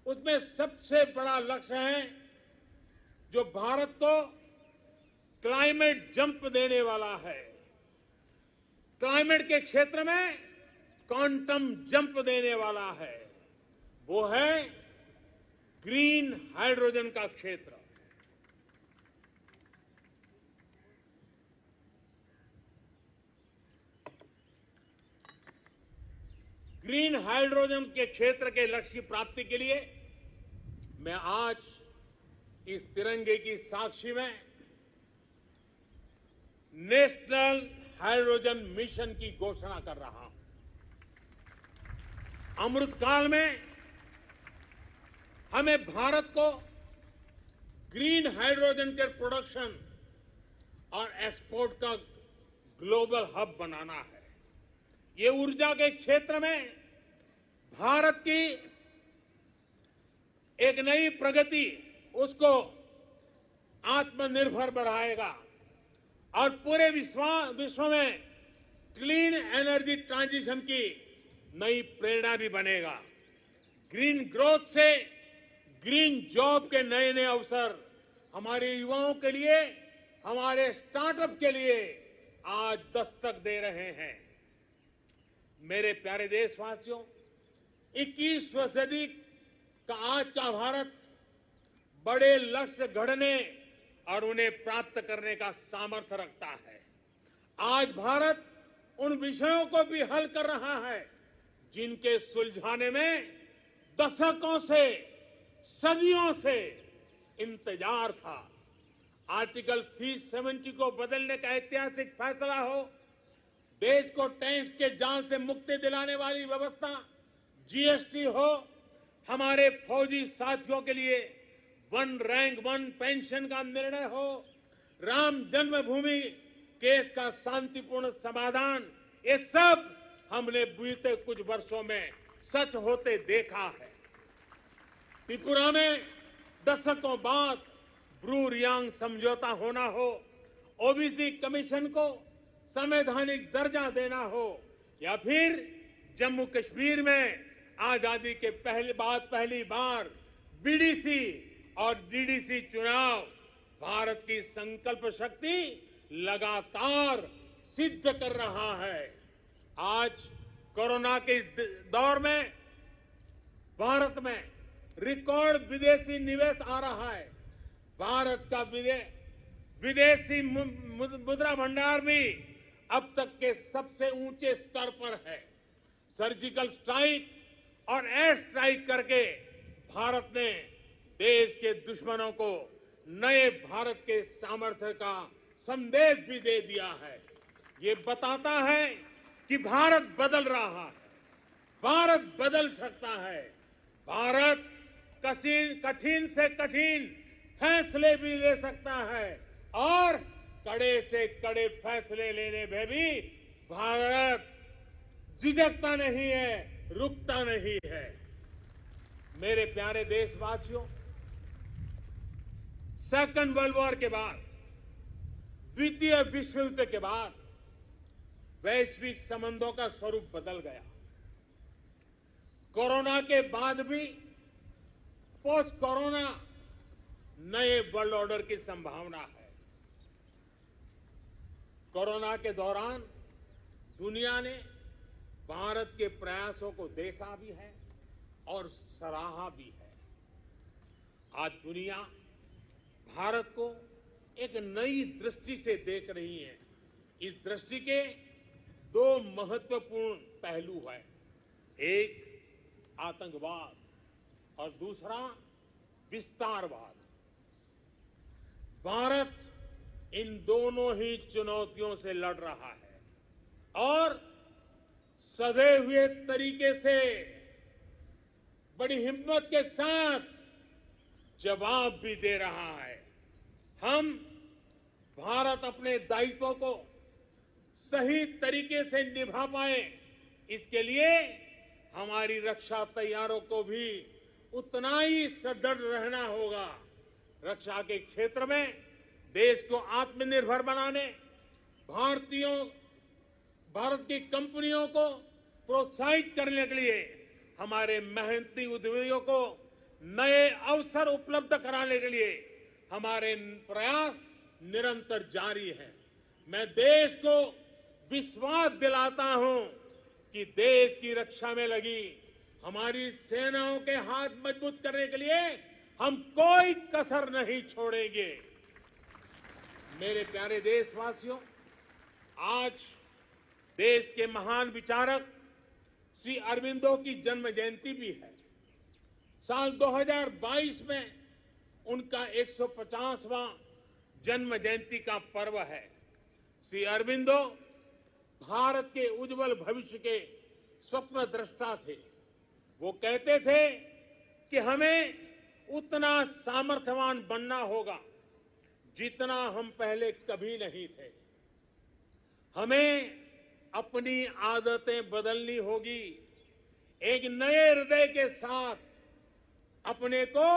उसमें सबसे बड़ा लक्ष्य है जो भारत को क्लाइमेट जंप देने वाला है। क्लाइमेट के क्षेत्र में क्वांटम जंप देने वाला है, वो है ग्रीन हाइड्रोजन का क्षेत्र। ग्रीन हाइड्रोजन के क्षेत्र के लक्ष्य की प्राप्ति के लिए मैं आज इस तिरंगे की साक्षी में नेशनल हाइड्रोजन मिशन की घोषणा कर रहा हूं। अमृतकाल में हमें भारत को ग्रीन हाइड्रोजन के प्रोडक्शन और एक्सपोर्ट का ग्लोबल हब बनाना है। ये ऊर्जा के क्षेत्र में भारत की एक नई प्रगति उसको आत्मनिर्भर बढ़ाएगा और पूरे विश्व में क्लीन एनर्जी ट्रांजिशन की नई प्रेरणा भी बनेगा। ग्रीन ग्रोथ से ग्रीन जॉब के नए नए अवसर हमारे युवाओं के लिए, हमारे स्टार्टअप के लिए आज दस्तक दे रहे हैं। मेरे प्यारे देशवासियों, 21वीं सदी का आज का भारत बड़े लक्ष्य गढ़ने और उन्हें प्राप्त करने का सामर्थ्य रखता है। आज भारत उन विषयों को भी हल कर रहा है जिनके सुलझाने में दशकों से, सदियों से इंतजार था। आर्टिकल 370 को बदलने का ऐतिहासिक फैसला हो, देश को टैक्स के जाल से मुक्ति दिलाने वाली व्यवस्था, जीएसटी हो, हमारे फौजी साथियों के लिए वन रैंक वन पेंशन का निर्णय हो, राम जन्मभूमि केस का शांतिपूर्ण समाधान, ये सब हमने बीते कुछ वर्षों में सच होते देखा है। त्रिपुरा में दशकों बाद ब्रू रियांग समझौता होना हो, ओबीसी कमीशन को संवैधानिक दर्जा देना हो, या फिर जम्मू कश्मीर में आजादी के पहली बार बीडीसी और डीडीसी चुनाव, भारत की संकल्प शक्ति लगातार सिद्ध कर रहा है। आज कोरोना के इस दौर में भारत में रिकॉर्ड विदेशी निवेश आ रहा है। भारत का विदेशी मुद्रा भंडार भी अब तक के सबसे ऊंचे स्तर पर है। सर्जिकल स्ट्राइक और एयर स्ट्राइक करके भारत ने देश के दुश्मनों को नए भारत के सामर्थ्य का संदेश भी दे दिया है। ये बताता है कि भारत बदल रहा है, भारत बदल सकता है। भारत कठिन से कठिन फैसले भी ले सकता है और कड़े से कड़े फैसले लेने में भी भारत झिझकता नहीं है, रुकता नहीं है। मेरे प्यारे देशवासियों, सेकंड वर्ल्ड वॉर के बाद, द्वितीय विश्व युद्ध के बाद वैश्विक संबंधों का स्वरूप बदल गया। कोरोना के बाद भी पोस्ट कोरोना नए वर्ल्ड ऑर्डर की संभावना है। कोरोना के दौरान दुनिया ने भारत के प्रयासों को देखा भी है और सराहा भी है। आज दुनिया भारत को एक नई दृष्टि से देख रही है। इस दृष्टि के दो महत्वपूर्ण पहलू हैं, एक आतंकवाद और दूसरा विस्तारवाद। भारत इन दोनों ही चुनौतियों से लड़ रहा है और सधे हुए तरीके से बड़ी हिम्मत के साथ जवाब भी दे रहा है। हम भारत अपने दायित्वों को सही तरीके से निभा पाए, इसके लिए हमारी रक्षा तैयारों को भी उतना ही सदृढ़ रहना होगा। रक्षा के क्षेत्र में देश को आत्मनिर्भर बनाने, भारत की कंपनियों को प्रोत्साहित करने के लिए हमारे मेहनती उद्यमियों को नए अवसर उपलब्ध कराने के लिए हमारे प्रयास निरंतर जारी हैं। मैं देश को विश्वास दिलाता हूं कि देश की रक्षा में लगी हमारी सेनाओं के हाथ मजबूत करने के लिए हम कोई कसर नहीं छोड़ेंगे। मेरे प्यारे देशवासियों, आज देश के महान विचारक श्री अरविंदो की जन्म जयंती भी है। साल 2022 में उनका 150वां जन्म जयंती का पर्व है। श्री अरविंदो भारत के उज्जवल भविष्य के स्वप्न दृष्टा थे। वो कहते थे कि हमें उतना सामर्थ्यवान बनना होगा जितना हम पहले कभी नहीं थे। हमें अपनी आदतें बदलनी होगी, एक नए हृदय के साथ अपने को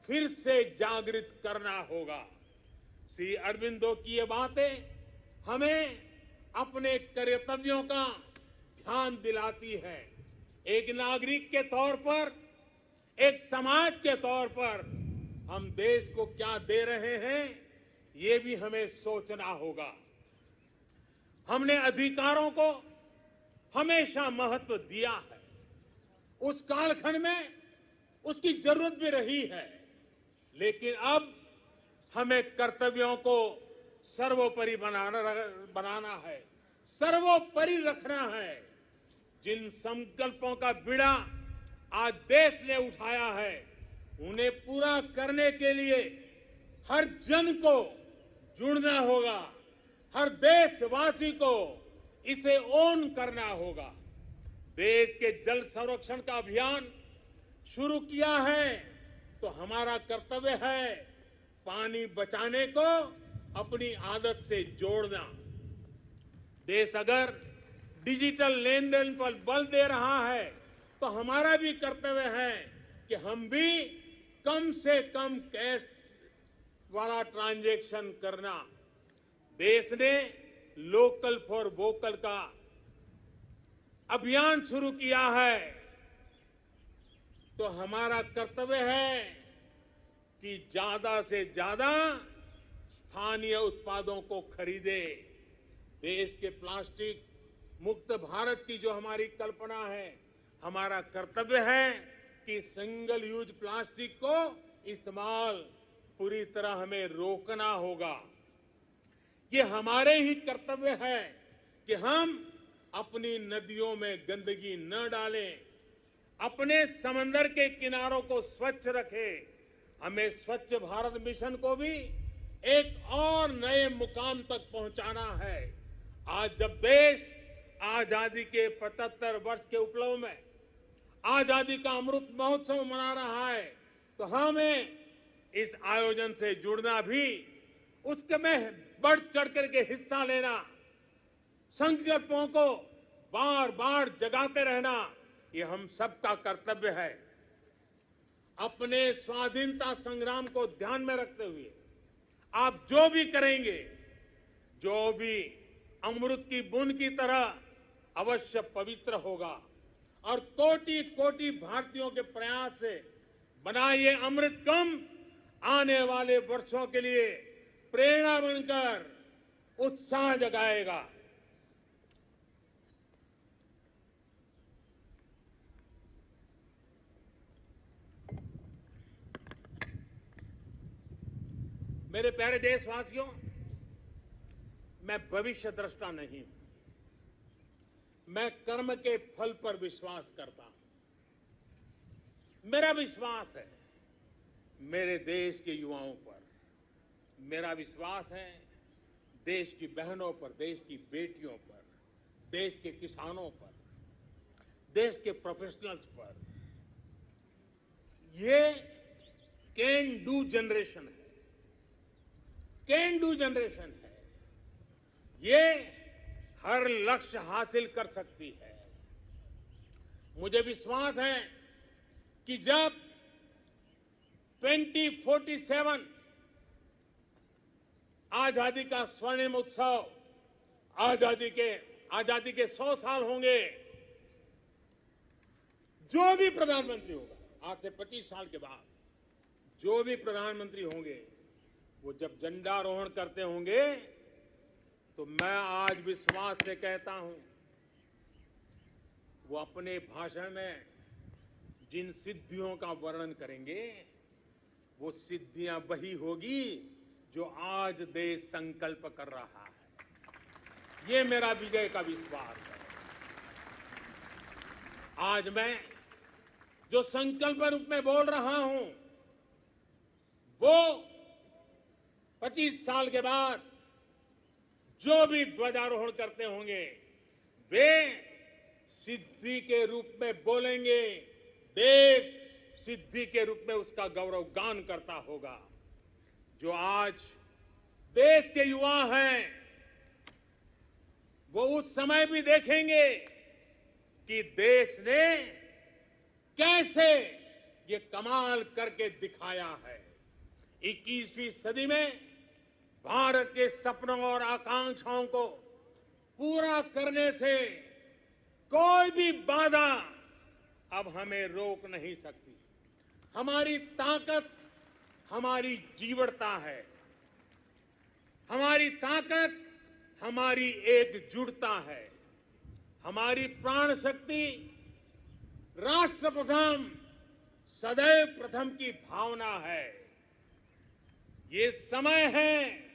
फिर से जागृत करना होगा। श्री अरविंदो की ये बातें हमें अपने कर्तव्यों का ध्यान दिलाती है। एक नागरिक के तौर पर, एक समाज के तौर पर हम देश को क्या दे रहे हैं, ये भी हमें सोचना होगा। हमने अधिकारों को हमेशा महत्व दिया है। उस कालखंड में उसकी जरूरत भी रही है, लेकिन अब हमें कर्तव्यों को सर्वोपरि बनाना है, सर्वोपरि रखना है। जिन संकल्पों का बीड़ा आज देश ने उठाया है, उन्हें पूरा करने के लिए हर जन को जुड़ना होगा, हर देशवासी को इसे ओन करना होगा। देश के जल संरक्षण का अभियान शुरू किया है। तो हमारा कर्तव्य है पानी बचाने को अपनी आदत से जोड़ना। देश अगर डिजिटल लेन देन पर बल दे रहा है तो हमारा भी कर्तव्य है कि हम भी कम से कम कैश वाला ट्रांजैक्शन करना। देश ने लोकल फॉर वोकल का अभियान शुरू किया है तो हमारा कर्तव्य है कि ज्यादा से ज्यादा स्थानीय उत्पादों को खरीदे। देश के प्लास्टिक मुक्त भारत की जो हमारी कल्पना है, हमारा कर्तव्य है कि सिंगल यूज प्लास्टिक को इस्तेमाल पूरी तरह हमें रोकना होगा। ये हमारे ही कर्तव्य है कि हम अपनी नदियों में गंदगी न डालें, अपने समंदर के किनारों को स्वच्छ रखें। हमें स्वच्छ भारत मिशन को भी एक और नए मुकाम तक पहुंचाना है। आज जब देश आजादी के 75 वर्ष के उपलक्ष्य में आजादी का अमृत महोत्सव मना रहा है तो हमें इस आयोजन से जुड़ना भी, उसके में बढ़ चढ़ करके हिस्सा लेना, संकल्पों को बार बार जगाते रहना, ये हम सबका कर्तव्य है। अपने स्वाधीनता संग्राम को ध्यान में रखते हुए आप जो भी करेंगे, जो भी अमृत की बूंद की तरह अवश्य पवित्र होगा और कोटि कोटि भारतीयों के प्रयास से बना ये अमृत कुंभ आने वाले वर्षों के लिए प्रेरणा बनकर उत्साह जगाएगा। मेरे प्यारे देशवासियों, मैं भविष्य दृष्टा नहीं हूं, मैं कर्म के फल पर विश्वास करता हूं। मेरा विश्वास है मेरे देश के युवाओं पर, मेरा विश्वास है देश की बहनों पर, देश की बेटियों पर, देश के किसानों पर, देश के प्रोफेशनल्स पर। ये कैन डू जनरेशन है, कैन डू जनरेशन है। ये हर लक्ष्य हासिल कर सकती है। मुझे विश्वास है कि जब 2047 आजादी का स्वर्णिम उत्सव, आजादी के 100 साल होंगे, जो भी प्रधानमंत्री होगा, आज से 25 साल के बाद जो भी प्रधानमंत्री होंगे, वो जब झंडारोहण करते होंगे तो मैं आज विश्वास से कहता हूं, वो अपने भाषण में जिन सिद्धियों का वर्णन करेंगे, वो सिद्धियां वही होगी जो आज देश संकल्प कर रहा है। ये मेरा विजय का विश्वास है। आज मैं जो संकल्प रूप में बोल रहा हूं, वो 25 साल के बाद जो भी ध्वजारोहण करते होंगे, वे सिद्धि के रूप में बोलेंगे। देश सिद्धि के रूप में उसका गौरव गान करता होगा। जो आज देश के युवा हैं, वो उस समय भी देखेंगे कि देश ने कैसे ये कमाल करके दिखाया है। 21वीं सदी में भारत के सपनों और आकांक्षाओं को पूरा करने से कोई भी बाधा अब हमें रोक नहीं सकती। हमारी ताकत हमारी जीवटता है, हमारी ताकत हमारी एकजुटता है, हमारी प्राण शक्ति राष्ट्र प्रथम, सदैव प्रथम की भावना है। ये समय है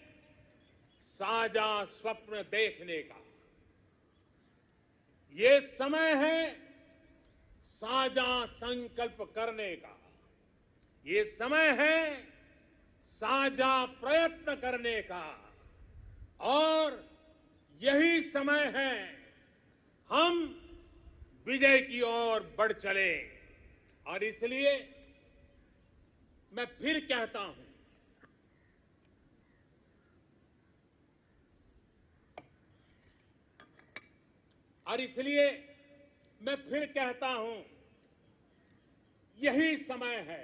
साझा स्वप्न देखने का, ये समय है साझा संकल्प करने का, ये समय है साझा प्रयत्न करने का, और यही समय है हम विजय की ओर बढ़ चले। और इसलिए मैं फिर कहता हूं, और इसलिए मैं फिर कहता हूं, यही समय है,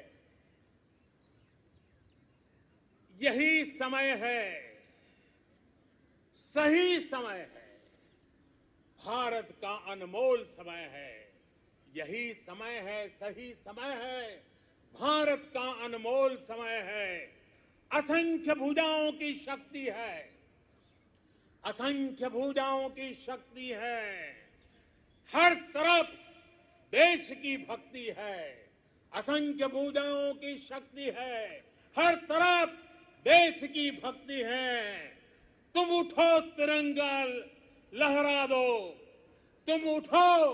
यही समय है, सही समय है, भारत का अनमोल समय है। यही समय है, सही समय है, भारत का अनमोल समय है। असंख्य भुजाओं की शक्ति है, असंख्य भुजाओं की शक्ति है। हर तरफ देश की भक्ति है, असंख्य भुजाओं की शक्ति है। हर तरफ देश की भक्ति है। तुम उठो, तिरंगा लहरा दो, तुम उठो,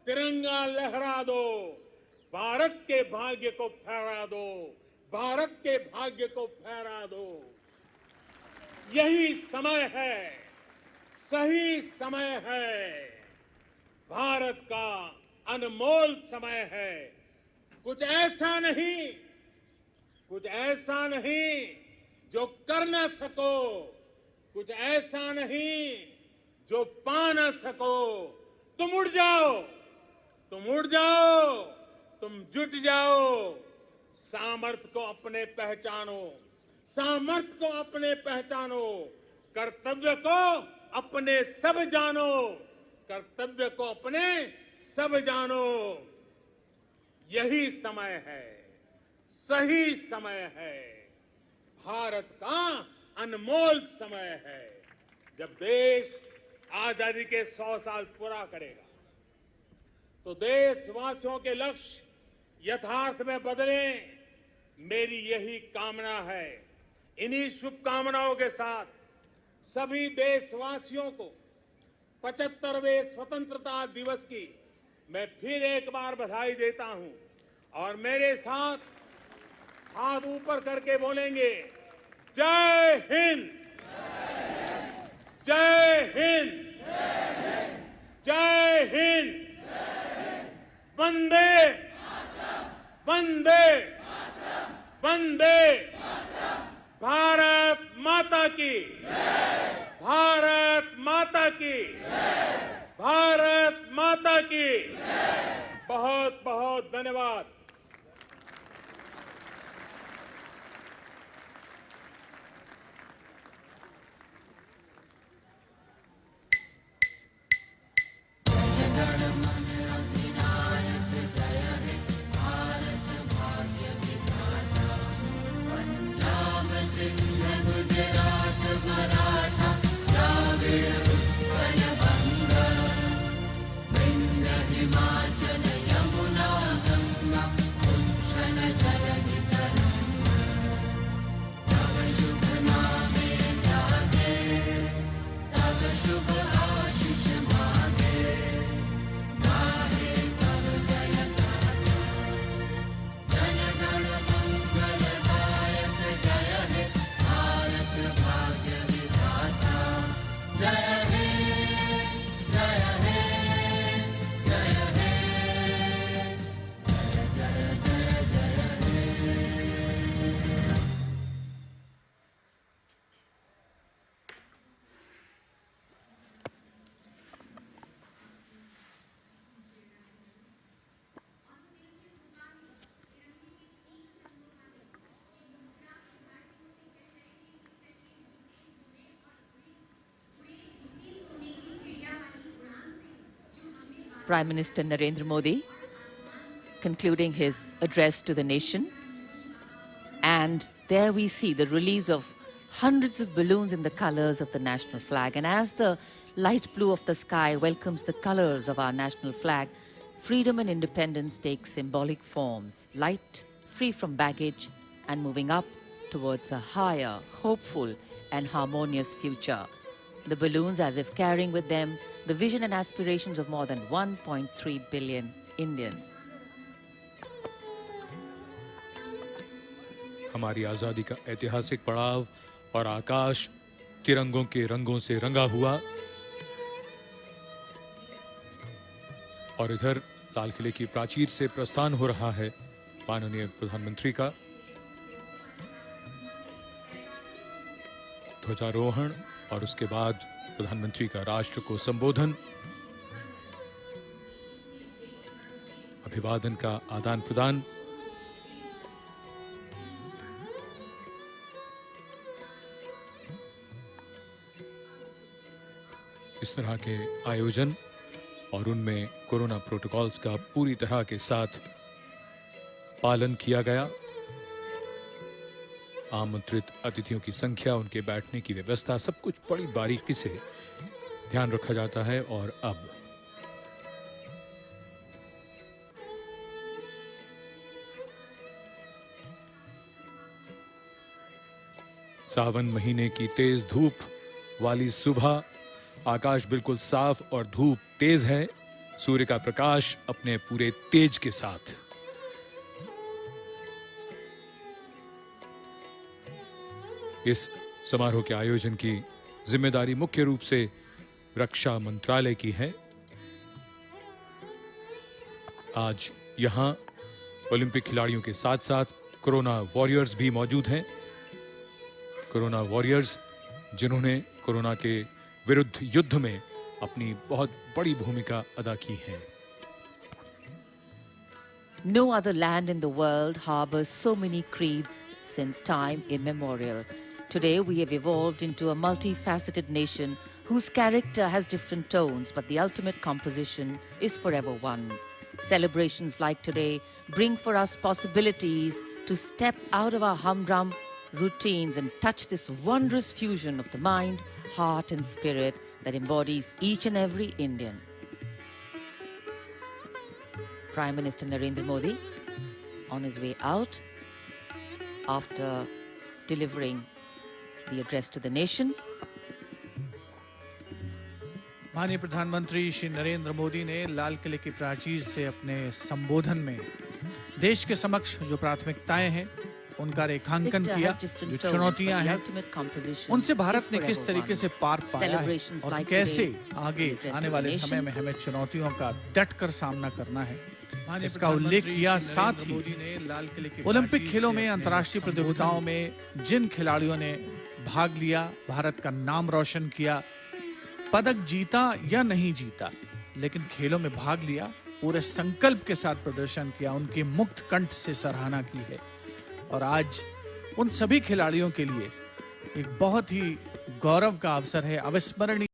तिरंगा लहरा दो, भारत के भाग्य को फहरा दो, भारत के भाग्य को फहरा दो। यही समय है, सही समय है, भारत का अनमोल समय है। कुछ ऐसा नहीं, कुछ ऐसा नहीं जो कर न सको, कुछ ऐसा नहीं जो पा न सको। तुम उड़ जाओ, तुम उड़ जाओ, तुम जुट जाओ। सामर्थ्य को अपने पहचानो, सामर्थ्य को अपने पहचानो। कर्तव्य को अपने सब जानो, कर्तव्य को अपने सब जानो। यही समय है, सही समय है, भारत का अनमोल समय है। जब देश आजादी के 100 साल पूरा करेगा तो देशवासियों के लक्ष्य यथार्थ में बदले, मेरी यही कामना है। इन्हीं शुभकामनाओं के साथ सभी देशवासियों को 75वें स्वतंत्रता दिवस की मैं फिर एक बार बधाई देता हूं। और मेरे साथ हाथ ऊपर करके बोलेंगे, जय हिंद, जय हिंद, जय हिंद, वंदे, वंदे, वंदे, भारत माता की, भारत माता की, भारत माता की। बहुत बहुत धन्यवाद। Prime Minister Narendra Modi concluding his address to the nation. And there we see the release of hundreds of balloons in the colors of the national flag. And as the light blue of the sky welcomes the colors of our national flag, freedom and independence take symbolic forms, light, free from baggage, and moving up towards a higher, hopeful, and harmonious future. The balloons as if carrying with them the vision and aspirations of more than 1.3 billion Indians. हमारी आजादी का ऐतिहासिक पड़ाव और आकाश तिरंगों के रंगों से रंगा हुआ। और इधर लाल किले की प्राचीर से प्रस्थान हो रहा है माननीय प्रधानमंत्री का। ध्वजारोहण और उसके बाद प्रधानमंत्री का राष्ट्र को संबोधन, अभिवादन का आदान प्रदान। इस तरह के आयोजन और उनमें कोरोना प्रोटोकॉल्स का पूरी तरह के साथ पालन किया गया। आमंत्रित अतिथियों की संख्या, उनके बैठने की व्यवस्था, सब कुछ बड़ी बारीकी से ध्यान रखा जाता है। और अब सावन महीने की तेज धूप वाली सुबह, आकाश बिल्कुल साफ और धूप तेज है। सूर्य का प्रकाश अपने पूरे तेज के साथ इस समारोह के आयोजन की जिम्मेदारी मुख्य रूप से रक्षा मंत्रालय की है। आज यहां ओलंपिक खिलाड़ियों के साथ साथ कोरोना वॉरियर्स भी मौजूद हैं। कोरोना वॉरियर्स जिन्होंने कोरोना के विरुद्ध युद्ध में अपनी बहुत बड़ी भूमिका अदा की है। No other land in the world harbors so many creeds since time immemorial. Today we have evolved into a multifaceted nation whose character has different tones, but the ultimate composition is forever one. Celebrations like today bring for us possibilities to step out of our humdrum routines and touch this wondrous fusion of the mind, heart and spirit that embodies each and every Indian. Prime Minister Narendra Modi, on his way out, after delivering the address to the nation. माननीय प्रधानमंत्री श्री नरेंद्र मोदी ने लाल किले की प्राचीर से अपने संबोधन में देश के समक्ष जो प्राथमिकताएं हैं उनका रेखांकन किया, जो चुनौतियां हैं उनसे भारत ने किस तरीके से पार पाया है और कैसे आगे आने वाले समय में हमें चुनौतियों का डट कर सामना करना है, इसका उल्लेख किया। साथ ही ओलंपिक खेलों में, अंतर्राष्ट्रीय प्रतियोगिताओं में जिन खिलाड़ियों ने भाग लिया, भारत का नाम रोशन किया, पदक जीता या नहीं जीता, लेकिन खेलों में भाग लिया, पूरे संकल्प के साथ प्रदर्शन किया, उनकी मुक्त कंठ से सराहना की है। और आज उन सभी खिलाड़ियों के लिए एक बहुत ही गौरव का अवसर है, अविस्मरणीय